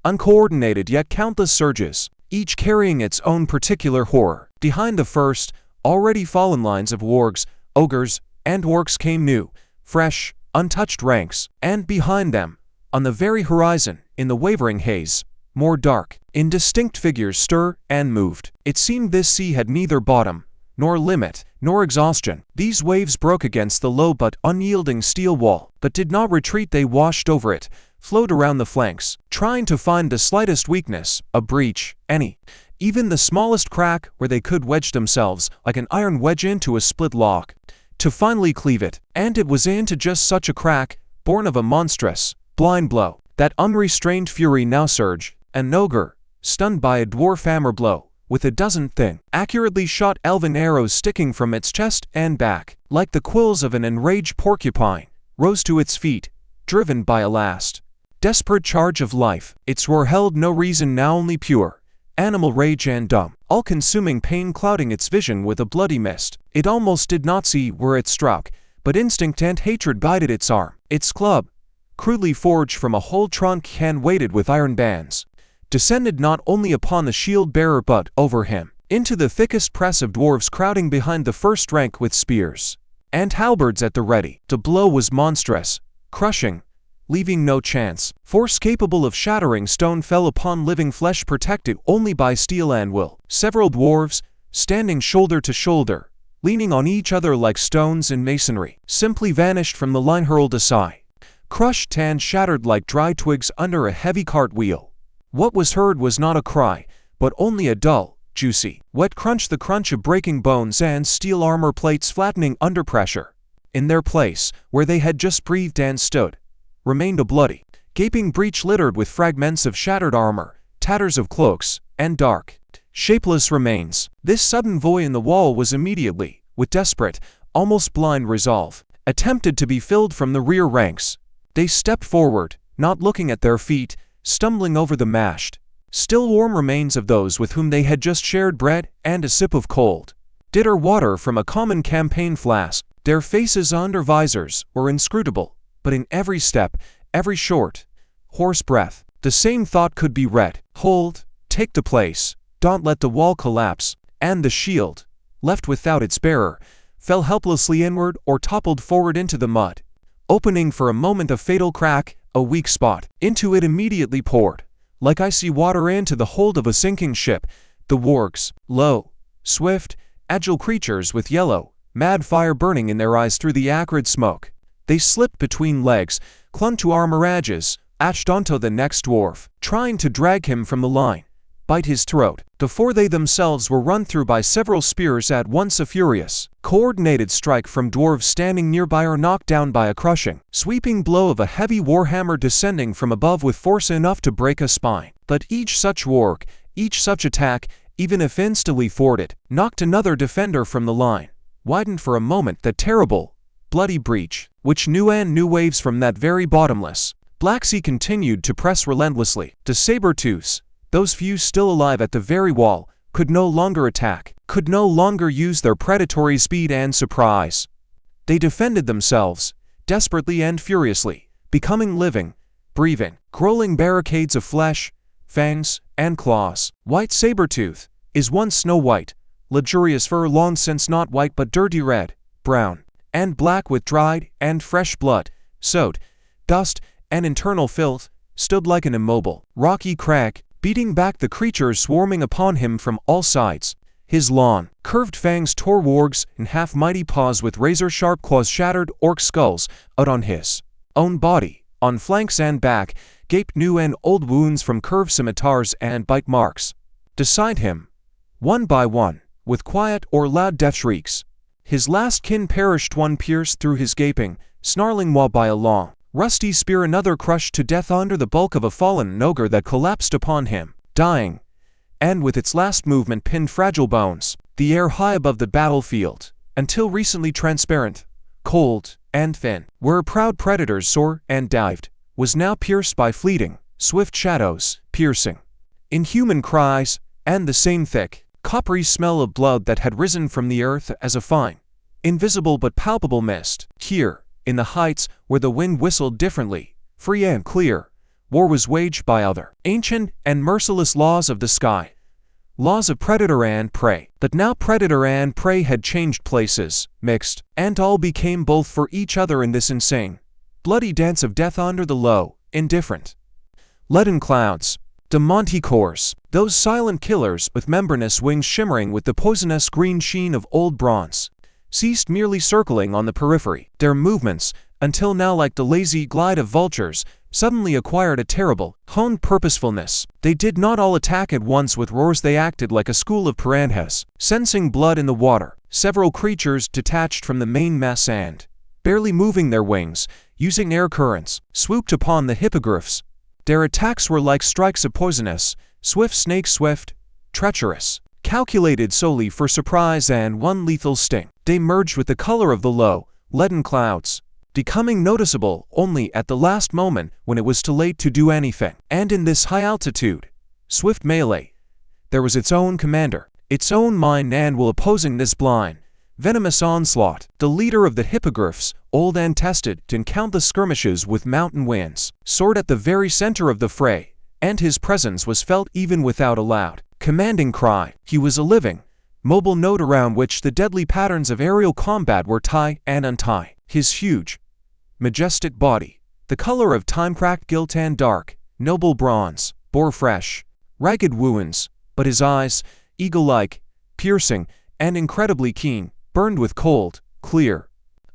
uncoordinated yet countless surges, each carrying its own particular horror. Behind the first, already fallen lines of wargs, ogres, and orcs came new, fresh, untouched ranks, and behind them, on the very horizon, in the wavering haze, more dark, indistinct figures stir and moved. It seemed this sea had neither bottom, nor limit, nor exhaustion. These waves broke against the low but unyielding steel wall, but did not retreat. They washed over it, flowed around the flanks, trying to find the slightest weakness, a breach, even the smallest crack where they could wedge themselves like an iron wedge into a split log, to finally cleave it. And it was into just such a crack, born of a monstrous, blind blow, that unrestrained fury now surged. An ogre, stunned by a dwarf hammer blow, with a dozen thin, accurately shot elven arrows sticking from its chest and back, like the quills of an enraged porcupine, rose to its feet, driven by a last, desperate charge of life. Its roar held no reason, now only pure animal rage and dumb, all-consuming pain clouding its vision with a bloody mist. It almost did not see where it struck, but instinct and hatred guided its arm. Its club, crudely forged from a whole trunk and weighted with iron bands, descended not only upon the shield-bearer but over him, into the thickest press of dwarves crowding behind the first rank with spears and halberds at the ready. The blow was monstrous, crushing, leaving no chance. Force capable of shattering stone fell upon living flesh protected only by steel and will. Several dwarves, standing shoulder to shoulder, leaning on each other like stones in masonry, simply vanished from the line, hurled aside, crushed and shattered like dry twigs under a heavy cartwheel. What was heard was not a cry, but only a dull, juicy, wet crunch, the crunch of breaking bones and steel armor plates flattening under pressure. In their place, where they had just breathed and stood, remained a bloody, gaping breach littered with fragments of shattered armor, tatters of cloaks, and dark, shapeless remains. This sudden void in the wall was immediately, with desperate, almost blind resolve, attempted to be filled from the rear ranks. They stepped forward, not looking at their feet, stumbling over the mashed, still warm remains of those with whom they had just shared bread and a sip of cold, bitter water from a common campaign flask. Their faces under visors were inscrutable, but in every step, every short, hoarse breath, the same thought could be read: hold, take the place, don't let the wall collapse. And the shield, left without its bearer, fell helplessly inward or toppled forward into the mud, opening for a moment a fatal crack, a weak spot. Into it immediately poured, like icy water into the hold of a sinking ship, the wargs, low, swift, agile creatures with yellow, mad fire burning in their eyes through the acrid smoke. They slipped between legs, clung to armor edges, latched onto the next dwarf, trying to drag him from the line, bite his throat, before they themselves were run through by several spears at once. A furious, coordinated strike from dwarves standing nearby, or knocked down by a crushing, sweeping blow of a heavy warhammer descending from above with force enough to break a spine. But each such warg, each such attack, even if instantly thwarted, knocked another defender from the line, widened for a moment that terrible, bloody breach, which new and new waves from that very bottomless, black sea continued to press relentlessly. The saber-tooths, those few still alive at the very wall, could no longer attack, could no longer use their predatory speed and surprise. They defended themselves, desperately and furiously, becoming living, breathing, crawling barricades of flesh, fangs, and claws. White saber-tooth is one snow-white, luxurious fur, long since not white but dirty red, brown, and black with dried and fresh blood, soot, dust, and internal filth, stood like an immobile, rocky crag, beating back the creatures swarming upon him from all sides. His long, curved fangs tore wargs in half, mighty paws with razor-sharp claws shattered orc skulls out on his own body. On flanks and back gaped new and old wounds from curved scimitars and bite marks. Beside him, one by one, with quiet or loud death shrieks, his last kin perished, one pierced through his gaping, snarling maw by a long, rusty spear, another crushed to death under the bulk of a fallen ogre that collapsed upon him, dying, and with its last movement pinned fragile bones. The air high above the battlefield, until recently transparent, cold, and thin, where proud predators soared and dived, was now pierced by fleeting, swift shadows, piercing, inhuman cries, and the same thick, coppery smell of blood that had risen from the earth as a fine, invisible but palpable mist. Here, in the heights, where the wind whistled differently, free and clear, war was waged by other, ancient and merciless laws of the sky. Laws of predator and prey. But now predator and prey had changed places, mixed, and all became both for each other in this insane, bloody dance of death under the low, indifferent, leaden clouds. The manticores, those silent killers with membranous wings shimmering with the poisonous green sheen of old bronze, ceased merely circling on the periphery. Their movements, until now like the lazy glide of vultures, suddenly acquired a terrible, honed purposefulness. They did not all attack at once with roars. They acted like a school of piranhas, sensing blood in the water. Several creatures detached from the main mass and, barely moving their wings, using air currents, swooped upon the hippogriffs. Their attacks were like strikes of poisonous, swift snakes, swift, treacherous, calculated solely for surprise and one lethal sting. They merged with the color of the low, leaden clouds, becoming noticeable only at the last moment when it was too late to do anything. And in this high-altitude, swift melee, there was its own commander, its own mind and will opposing this blind, venomous onslaught. The leader of the hippogriffs, old and tested in countless skirmishes with mountain winds, soared at the very center of the fray, and his presence was felt even without a loud, commanding cry. He was a living, mobile node around which the deadly patterns of aerial combat were tie and untie. His huge, majestic body, the color of time-cracked gilt and dark, noble bronze, bore fresh, ragged wounds, but his eyes, eagle-like, piercing, and incredibly keen, burned with cold, clear,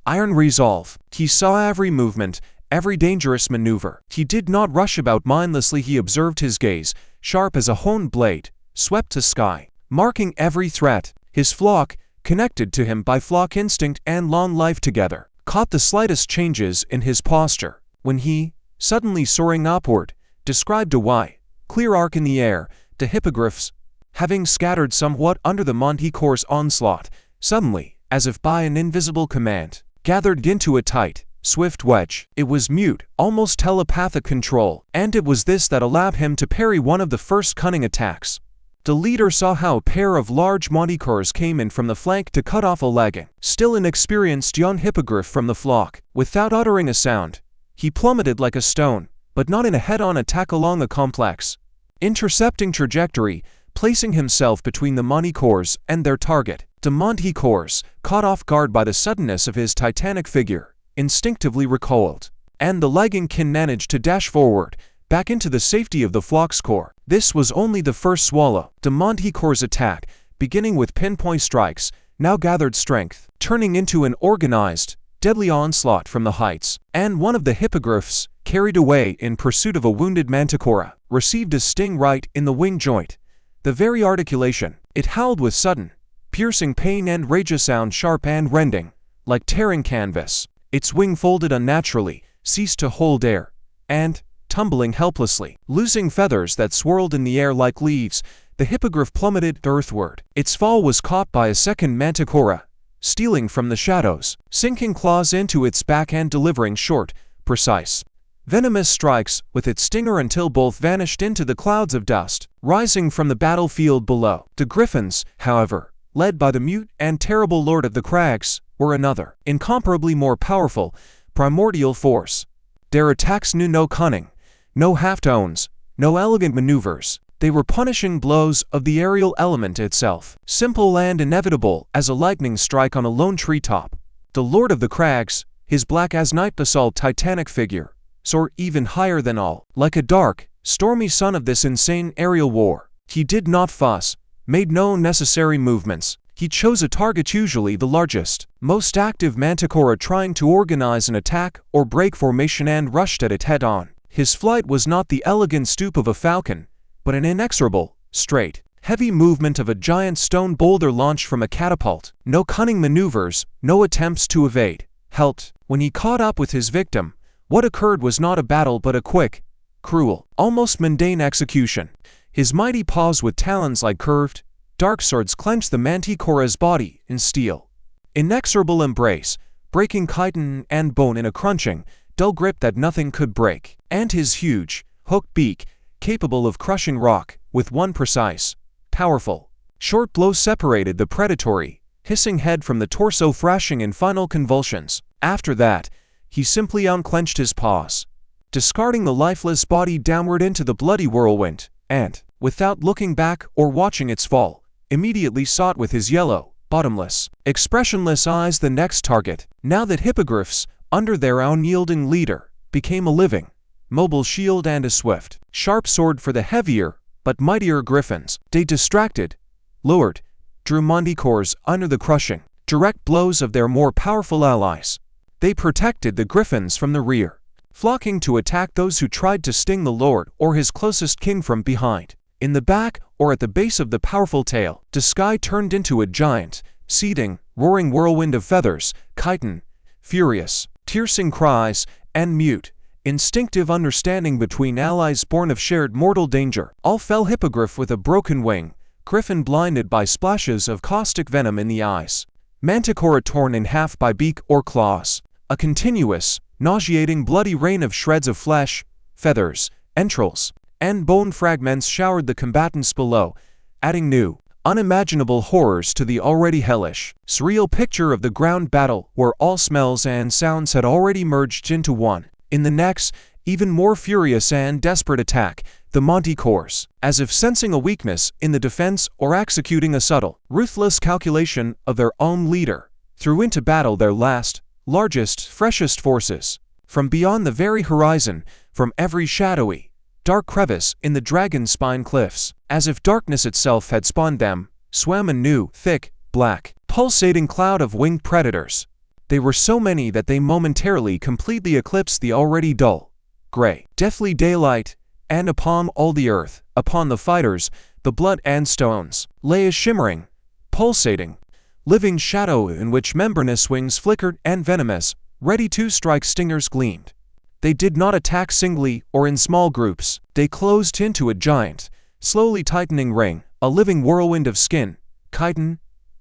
iron resolve. He saw every movement, every dangerous maneuver. He did not rush about mindlessly. He observed. His gaze, sharp as a honed blade, swept the sky, marking every threat. His flock, connected to him by flock instinct and long life together, caught the slightest changes in his posture, when he, suddenly soaring upward, described a wide, clear arc in the air. The hippogriffs, having scattered somewhat under the manticore's onslaught, suddenly, as if by an invisible command, gathered into a tight, swift wedge. It was mute, almost telepathic control, and it was this that allowed him to parry one of the first cunning attacks. The leader saw how a pair of large manticores came in from the flank to cut off a lagging, still inexperienced young hippogriff from the flock. Without uttering a sound, he plummeted like a stone, but not in a head-on attack along a complex, intercepting trajectory, placing himself between the manticores and their target. The manticores, caught off guard by the suddenness of his titanic figure, instinctively recoiled, and the lagging kin managed to dash forward, back into the safety of the flock's core. This was only the first swallow. The manticore's attack, beginning with pinpoint strikes, now gathered strength, turning into an organized, deadly onslaught from the heights. And one of the hippogriffs, carried away in pursuit of a wounded manticore, received a sting right in the wing joint, the very articulation. It howled with sudden, piercing pain and rage, a sound sharp and rending, like tearing canvas. Its wing folded unnaturally, ceased to hold air, and, tumbling helplessly, losing feathers that swirled in the air like leaves, the hippogriff plummeted earthward. Its fall was caught by a second manticore, stealing from the shadows, sinking claws into its back and delivering short, precise, venomous strikes with its stinger until both vanished into the clouds of dust, rising from the battlefield below. The griffins, however, led by the mute and terrible lord of the crags, were another, incomparably more powerful, primordial force. Their attacks knew no cunning, no half-tones, no elegant maneuvers. They were punishing blows of the aerial element itself, simple and inevitable as a lightning strike on a lone treetop. The lord of the crags, his black as night basalt titanic figure, soared even higher than all, like a dark, stormy sun of this insane aerial war. He did not fuss, made no necessary movements. He chose a target, usually the largest, most active manticore, trying to organize an attack or break formation, and rushed at it head-on. His flight was not the elegant stoop of a falcon, but an inexorable, straight, heavy movement of a giant stone boulder launched from a catapult. No cunning maneuvers, no attempts to evade, helped. When he caught up with his victim, what occurred was not a battle but a quick, cruel, almost mundane execution. His mighty paws with talons like curved, dark swords clenched the manticore's body in steel, inexorable embrace, breaking chitin and bone in a crunching, dull grip that nothing could break. And his huge, hooked beak, capable of crushing rock, with one precise, powerful, Short blows separated the predatory, hissing head from the torso, thrashing in final convulsions. After that, he simply unclenched his paws, discarding the lifeless body downward into the bloody whirlwind, and, without looking back or watching its fall, immediately sought with his yellow, bottomless, expressionless eyes the next target. Now that hippogriffs, under their unyielding leader, became a living, mobile shield and a swift, sharp sword for the heavier but mightier griffins, they distracted, lured, drew manticores under the crushing, direct blows of their more powerful allies. They protected the griffins from the rear, flocking to attack those who tried to sting the lord or his closest kin from behind. In the back or at the base of the powerful tail, the sky turned into a giant, seething, roaring whirlwind of feathers, chitin, furious, piercing cries, and mute, instinctive understanding between allies born of shared mortal danger. All fell hippogriff with a broken wing, griffin blinded by splashes of caustic venom in the eyes, manticore torn in half by beak or claws. A continuous, nauseating bloody rain of shreds of flesh, feathers, entrails, and bone fragments showered the combatants below, adding new, unimaginable horrors to the already hellish, surreal picture of the ground battle where all smells and sounds had already merged into one. In the next, even more furious and desperate attack, the manticores, as if sensing a weakness in the defense or executing a subtle, ruthless calculation of their own leader, threw into battle their last, largest, freshest forces. From beyond the very horizon, from every shadowy, dark crevice in the dragon spine cliffs, as if darkness itself had spawned them, swam a new, thick, black, pulsating cloud of winged predators. They were so many that they momentarily completely eclipsed the already dull, gray, deathly daylight, and upon all the earth, upon the fighters, the blood and stones, lay a shimmering, pulsating, living shadow in which membranous wings flickered and venomous, ready-to-strike stingers gleamed. They did not attack singly or in small groups. They closed into a giant, slowly tightening ring, a living whirlwind of skin, chitin,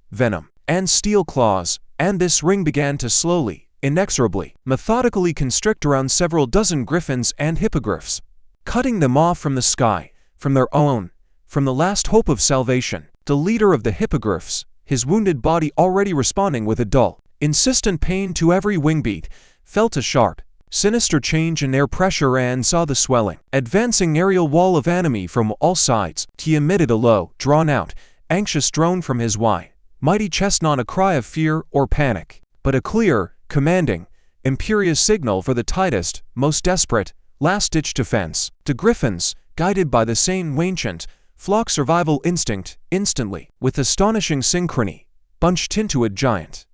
venom, and steel claws, and this ring began to slowly, inexorably, methodically constrict around several dozen griffins and hippogriffs, cutting them off from the sky, from their own, from the last hope of salvation. The leader of the hippogriffs, his wounded body already responding with a dull, insistent pain to every wing beat, felt a sharp, sinister change in air pressure and saw the swelling, advancing aerial wall of enemy from all sides. He emitted a low, drawn-out, anxious drone from his mighty chest, not a cry of fear or panic, but a clear, commanding, imperious signal for the tightest, most desperate, last-ditch defense. The griffins, guided by the same ancient, flock survival instinct, instantly, with astonishing synchrony, bunched into a giant,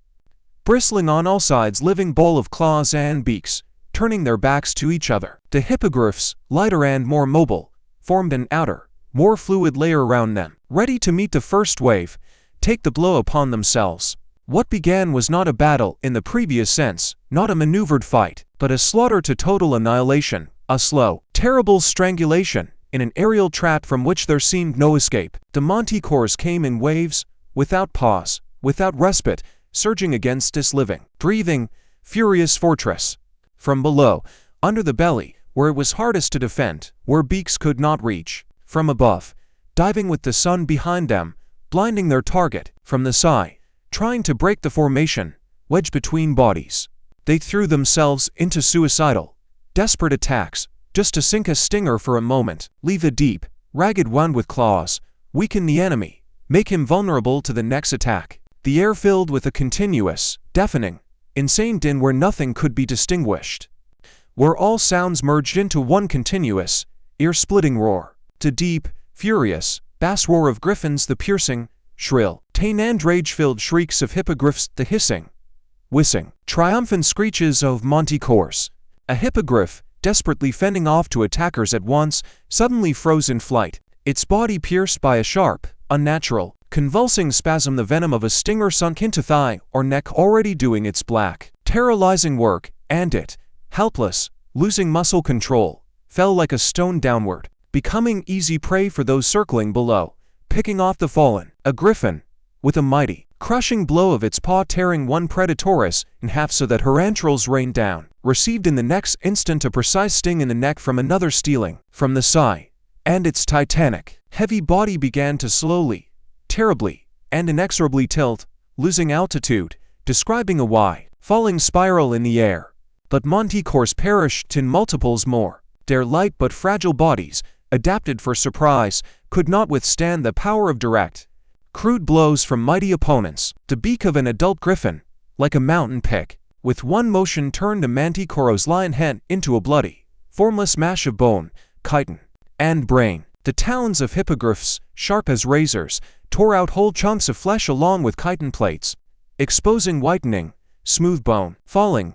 bristling on all sides living bowl of claws and beaks, turning their backs to each other. The hippogriffs, lighter and more mobile, formed an outer, more fluid layer around them, ready to meet the first wave, take the blow upon themselves. What began was not a battle in the previous sense, not a maneuvered fight, but a slaughter to total annihilation, a slow, terrible strangulation, in an aerial trap from which there seemed no escape. The manticores came in waves, without pause, without respite, surging against this living, breathing, furious fortress. From below, under the belly, where it was hardest to defend, where beaks could not reach. From above, diving with the sun behind them, blinding their target. From the side, trying to break the formation, wedged between bodies. They threw themselves into suicidal, desperate attacks, just to sink a stinger for a moment, leave a deep, ragged wound with claws, weaken the enemy, make him vulnerable to the next attack. The air filled with a continuous, deafening, insane din where nothing could be distinguished, where all sounds merged into one continuous, ear-splitting roar. The deep, furious, bass roar of griffins, the piercing, shrill, tane and rage-filled shrieks of hippogriffs, the hissing, whistling, triumphant screeches of manticores. A hippogriff, desperately fending off two attackers at once, suddenly froze in flight, its body pierced by a sharp, unnatural, convulsing spasm. The venom of a stinger sunk into thigh or neck, already doing its black, paralyzing work, and it, helpless, losing muscle control, fell like a stone downward, becoming easy prey for those circling below, picking off the fallen. A griffin, with a mighty, crushing blow of its paw tearing one predatoress in half so that her entrails rained down, received in the next instant a precise sting in the neck from another stealing from the side, and its titanic, heavy body began to slowly, terribly, and inexorably tilt, losing altitude, describing a wide, falling spiral in the air. But manticores perished in multiples more. Their light but fragile bodies, adapted for surprise, could not withstand the power of direct, crude blows from mighty opponents. The beak of an adult griffin, like a mountain pick, with one motion turned a manticore's lion head into a bloody, formless mash of bone, chitin, and brain. The talons of hippogriffs, sharp as razors, tore out whole chunks of flesh along with chitin plates, exposing whitening, smooth bone. Falling,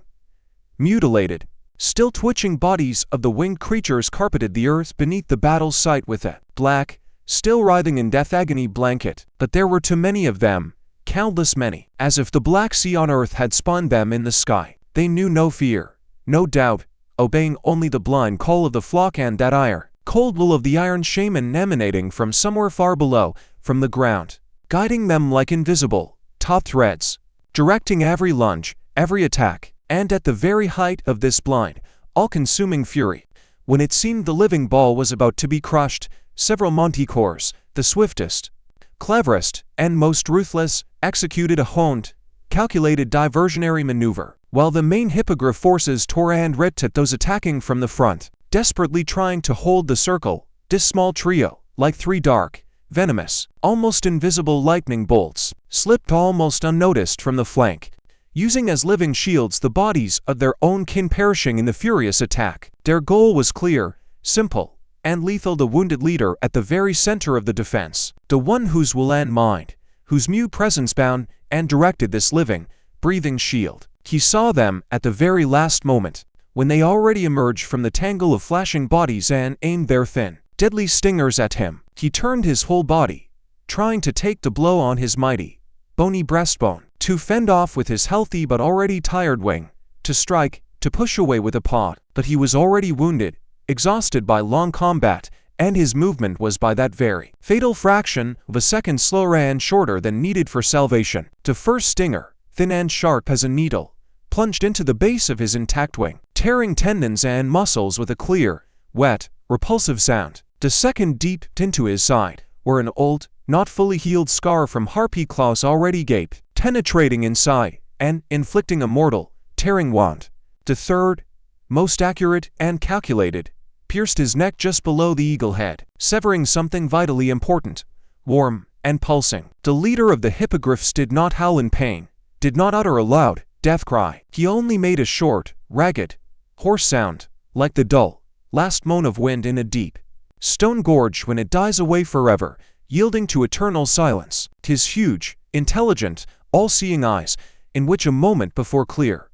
mutilated, still twitching bodies of the winged creatures carpeted the earth beneath the battle site with a black, still writhing in death agony blanket. But there were too many of them, countless many, as if the black sea on earth had spawned them in the sky. They knew no fear, no doubt, obeying only the blind call of the flock and that cold will of the Iron Shaman emanating from somewhere far below, from the ground, guiding them like invisible, taut threads, directing every lunge, every attack. And at the very height of this blind, all-consuming fury, when it seemed the living ball was about to be crushed, several manticores, the swiftest, cleverest, and most ruthless, executed a honed, calculated diversionary maneuver, while the main hippogriff forces tore and ripped at those attacking from the front, desperately trying to hold the circle. This small trio, like three dark, venomous, almost invisible lightning bolts, slipped almost unnoticed from the flank, using as living shields the bodies of their own kin perishing in the furious attack. Their goal was clear, simple, and lethal: the wounded leader at the very center of the defense, the one whose will and mind, whose mute presence bound and directed this living, breathing shield. He saw them at the very last moment, when they already emerged from the tangle of flashing bodies and aimed their thin, deadly stingers at him. He turned his whole body, trying to take the blow on his mighty, bony breastbone, to fend off with his healthy but already tired wing, to strike, to push away with a paw. But he was already wounded, exhausted by long combat, and his movement was by that very fatal fraction of a second slower and shorter than needed for salvation. The first stinger, thin and sharp as a needle, plunged into the base of his intact wing, tearing tendons and muscles with a clear, wet, repulsive sound. The second deeped into his side, where an old, not fully healed scar from harpy claws already gaped, penetrating inside and inflicting a mortal, tearing wound. The third, most accurate and calculated, pierced his neck just below the eagle head, severing something vitally important, warm and pulsing. The leader of the hippogriffs did not howl in pain, did not utter a loud death cry. He only made a short, ragged, hoarse sound, like the dull, last moan of wind in a deep stone gorge when it dies away forever, yielding to eternal silence. His huge, intelligent, all-seeing eyes, in which a moment before clear,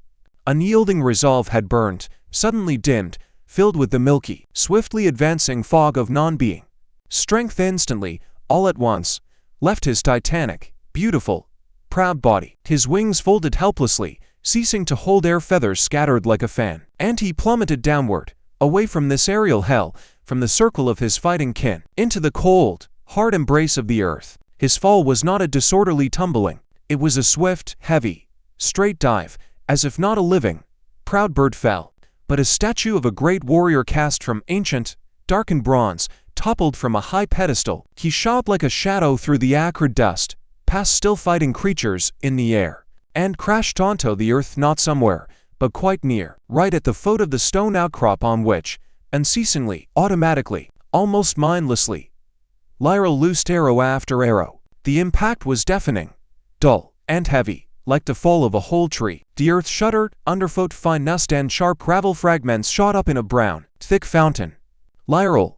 unyielding resolve had burned, suddenly dimmed, filled with the milky, swiftly advancing fog of non-being. Strength instantly, all at once, left his titanic, beautiful, proud body. His wings folded helplessly, ceasing to hold air, feathers scattered like a fan, and he plummeted downward, away from this aerial hell, from the circle of his fighting kin, into the cold, hard embrace of the earth. His fall was not a disorderly tumbling, it was a swift, heavy, straight dive, as if not a living, proud bird fell, but a statue of a great warrior cast from ancient, darkened bronze, toppled from a high pedestal. He shot like a shadow through the acrid dust, past still fighting creatures in the air, and crashed onto the earth, not somewhere, but quite near, right at the foot of the stone outcrop on which, unceasingly, automatically, almost mindlessly, Lyra loosed arrow after arrow. The impact was deafening, dull, and heavy, like the fall of a whole tree. The earth shuddered underfoot, fine dust and sharp gravel fragments shot up in a brown, thick fountain. Lyra,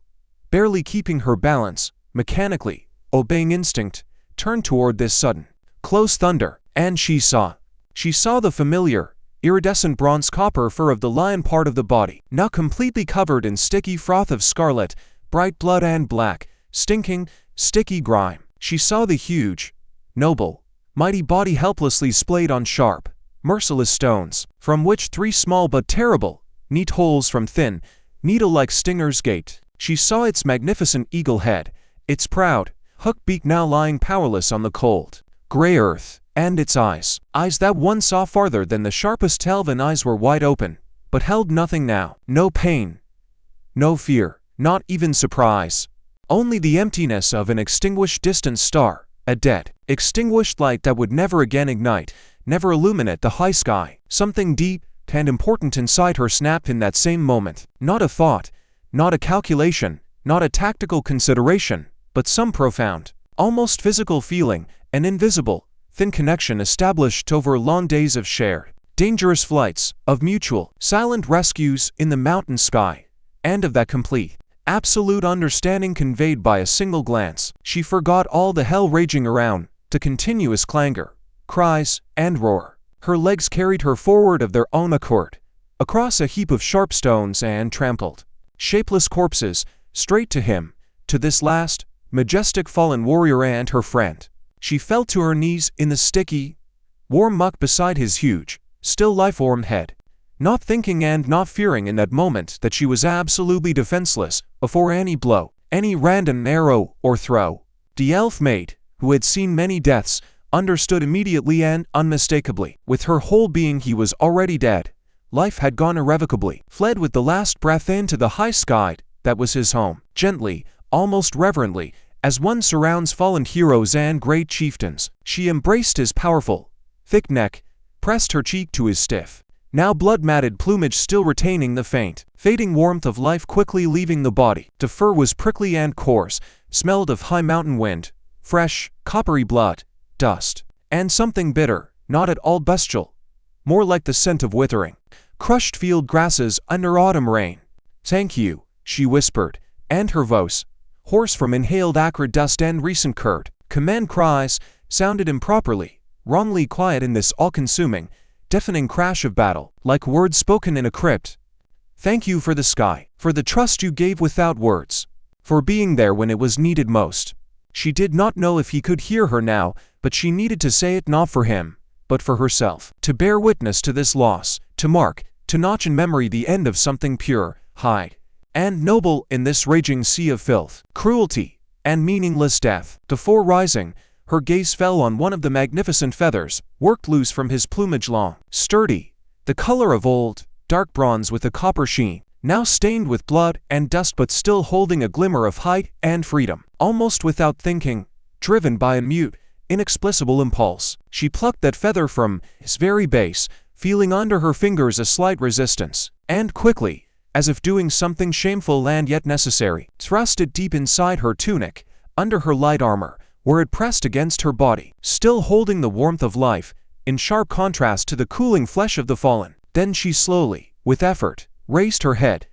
barely keeping her balance, mechanically, obeying instinct, turned toward this sudden, close thunder, and she saw the familiar, iridescent bronze copper fur of the lion part of the body, now completely covered in sticky froth of scarlet, bright blood and black, stinking, sticky grime. She saw the huge, noble, mighty body helplessly splayed on sharp, merciless stones, from which three small but terrible, neat holes from thin, needle-like stingers gaped. She saw its magnificent eagle head, its proud, hooked beak now lying powerless on the cold, gray earth, and its eyes that one saw farther than the sharpest elven eyes, were wide open, but held nothing now. No pain, no fear, not even surprise. Only the emptiness of an extinguished distant star, A dead, extinguished light that would never again ignite, never illuminate the high sky. Something deep and important inside her snapped in that same moment. Not a thought, not a calculation, not a tactical consideration, but some profound, almost physical feeling, an invisible, thin connection established over long days of shared, dangerous flights, of mutual, silent rescues in the mountain sky, and of that complete, absolute understanding conveyed by a single glance. She forgot all the hell raging around, the continuous clangor, cries, and roar. Her legs carried her forward of their own accord, across a heap of sharp stones and trampled, shapeless corpses, straight to him, to this last, majestic fallen warrior and her friend. She fell to her knees in the sticky, warm muck beside his huge, still life-form head, not thinking and not fearing in that moment that she was absolutely defenseless before any blow, any random arrow or throw. The elf maid, who had seen many deaths, understood immediately and unmistakably. With her whole being he was already dead. Life had gone irrevocably, fled with the last breath into the high sky that was his home. Gently, almost reverently, as one surrounds fallen heroes and great chieftains, she embraced his powerful, thick neck, pressed her cheek to his stiff, now blood-matted plumage still retaining the faint, fading warmth of life quickly leaving the body. The fur was prickly and coarse, smelled of high mountain wind, fresh, coppery blood, dust, and something bitter, not at all bestial, more like the scent of withering, crushed field grasses under autumn rain. "Thank you," she whispered, and her voice, hoarse from inhaled acrid dust and recent curt, command cries, sounded improperly, wrongly quiet in this all-consuming, deafening crash of battle, like words spoken in a crypt. "Thank you for the sky, for the trust you gave without words, for being there when it was needed most." She did not know if he could hear her now, but she needed to say it not for him, but for herself, to bear witness to this loss, to mark, to notch in memory the end of something pure, high, and noble in this raging sea of filth, cruelty, and meaningless death. Before rising, her gaze fell on one of the magnificent feathers, worked loose from his plumage, long, sturdy, the color of old, dark bronze with a copper sheen, now stained with blood and dust but still holding a glimmer of height and freedom. Almost without thinking, driven by a mute, inexplicable impulse, she plucked that feather from his very base, feeling under her fingers a slight resistance, and quickly, as if doing something shameful and yet necessary, thrust it deep inside her tunic, under her light armor, where it pressed against her body, still holding the warmth of life, in sharp contrast to the cooling flesh of the fallen. Then she slowly, with effort, raised her head,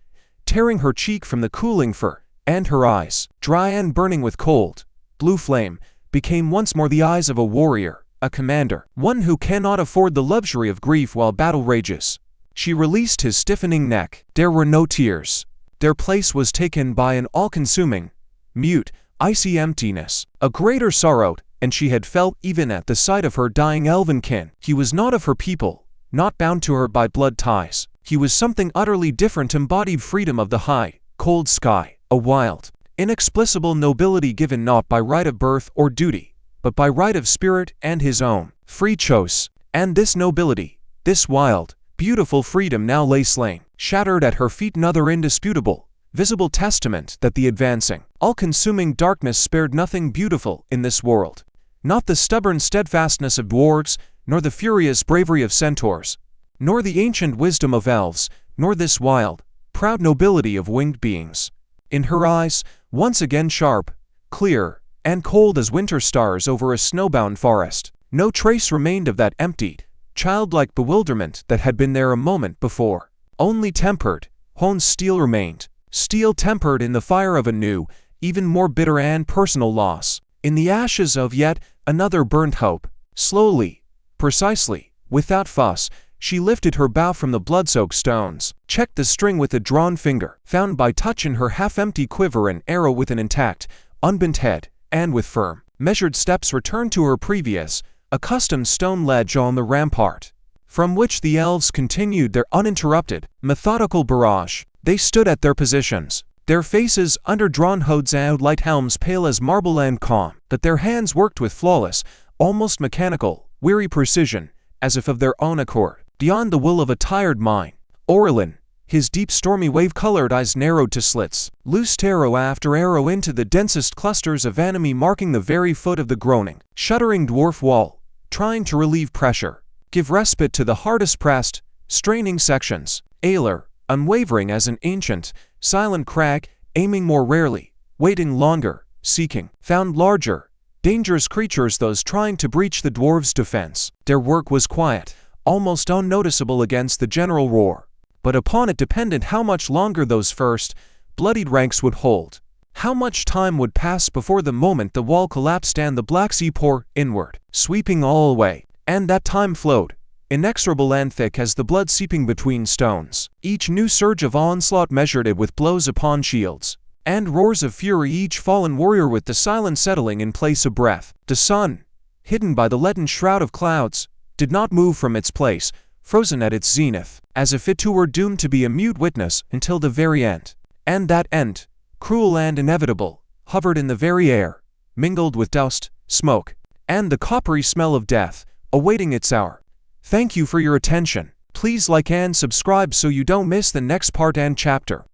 tearing her cheek from the cooling fur, and her eyes, dry and burning with cold, blue flame, became once more the eyes of a warrior, a commander, one who cannot afford the luxury of grief while battle rages. She released his stiffening neck. There were no tears. Their place was taken by an all-consuming, mute, icy emptiness, a greater sorrow, and she had felt even at the sight of her dying elven kin. He was not of her people, not bound to her by blood ties. He was something utterly different, embodied freedom of the high, cold sky, a wild, inexplicable nobility given not by right of birth or duty, but by right of spirit and his own free choice. And this nobility, this wild, beautiful freedom now lay slain, shattered at her feet, another indisputable, visible testament that the advancing, all-consuming darkness spared nothing beautiful in this world. Not the stubborn steadfastness of dwarves, nor the furious bravery of centaurs, nor the ancient wisdom of elves, nor this wild, proud nobility of winged beings. In her eyes, once again sharp, clear, and cold as winter stars over a snowbound forest, no trace remained of that emptied, childlike bewilderment that had been there a moment before. Only tempered, honed steel remained, steel tempered in the fire of a new, even more bitter and personal loss, in the ashes of yet another burnt hope. Slowly, precisely, without fuss, she lifted her bow from the blood-soaked stones, checked the string with a drawn finger, found by touch in her half-empty quiver an arrow with an intact, unbent head, and with firm, measured steps returned to her previous, accustomed stone ledge on the rampart, from which the elves continued their uninterrupted, methodical barrage. They stood at their positions, their faces under drawn hoods and light helms pale as marble and calm, but their hands worked with flawless, almost mechanical, weary precision, as if of their own accord, beyond the will of a tired mind. Orlin, His deep stormy wave-colored eyes narrowed to slits, loosed arrow after arrow into the densest clusters of enemy marking the very foot of the groaning, shuddering dwarf wall, trying to relieve pressure, give respite to the hardest pressed, straining sections. Aylar, unwavering as an ancient, silent crag, aiming more rarely, waiting longer, seeking, found larger, dangerous creatures those trying to breach the dwarves' defense. Their work was quiet, almost unnoticeable against the general roar. But upon it depended how much longer those first, bloodied ranks would hold. How much time would pass before the moment the wall collapsed and the black sea poured inward, sweeping all away. And that time flowed, inexorable and thick as the blood seeping between stones. Each new surge of onslaught measured it with blows upon shields, and roars of fury, each fallen warrior with the silence settling in place of breath. The sun, hidden by the leaden shroud of clouds, did not move from its place, frozen at its zenith, as if it too were doomed to be a mute witness until the very end. And that end, cruel and inevitable, hovered in the very air, mingled with dust, smoke, and the coppery smell of death, awaiting its hour. Thank you for your attention. Please like and subscribe so you don't miss the next part and chapter.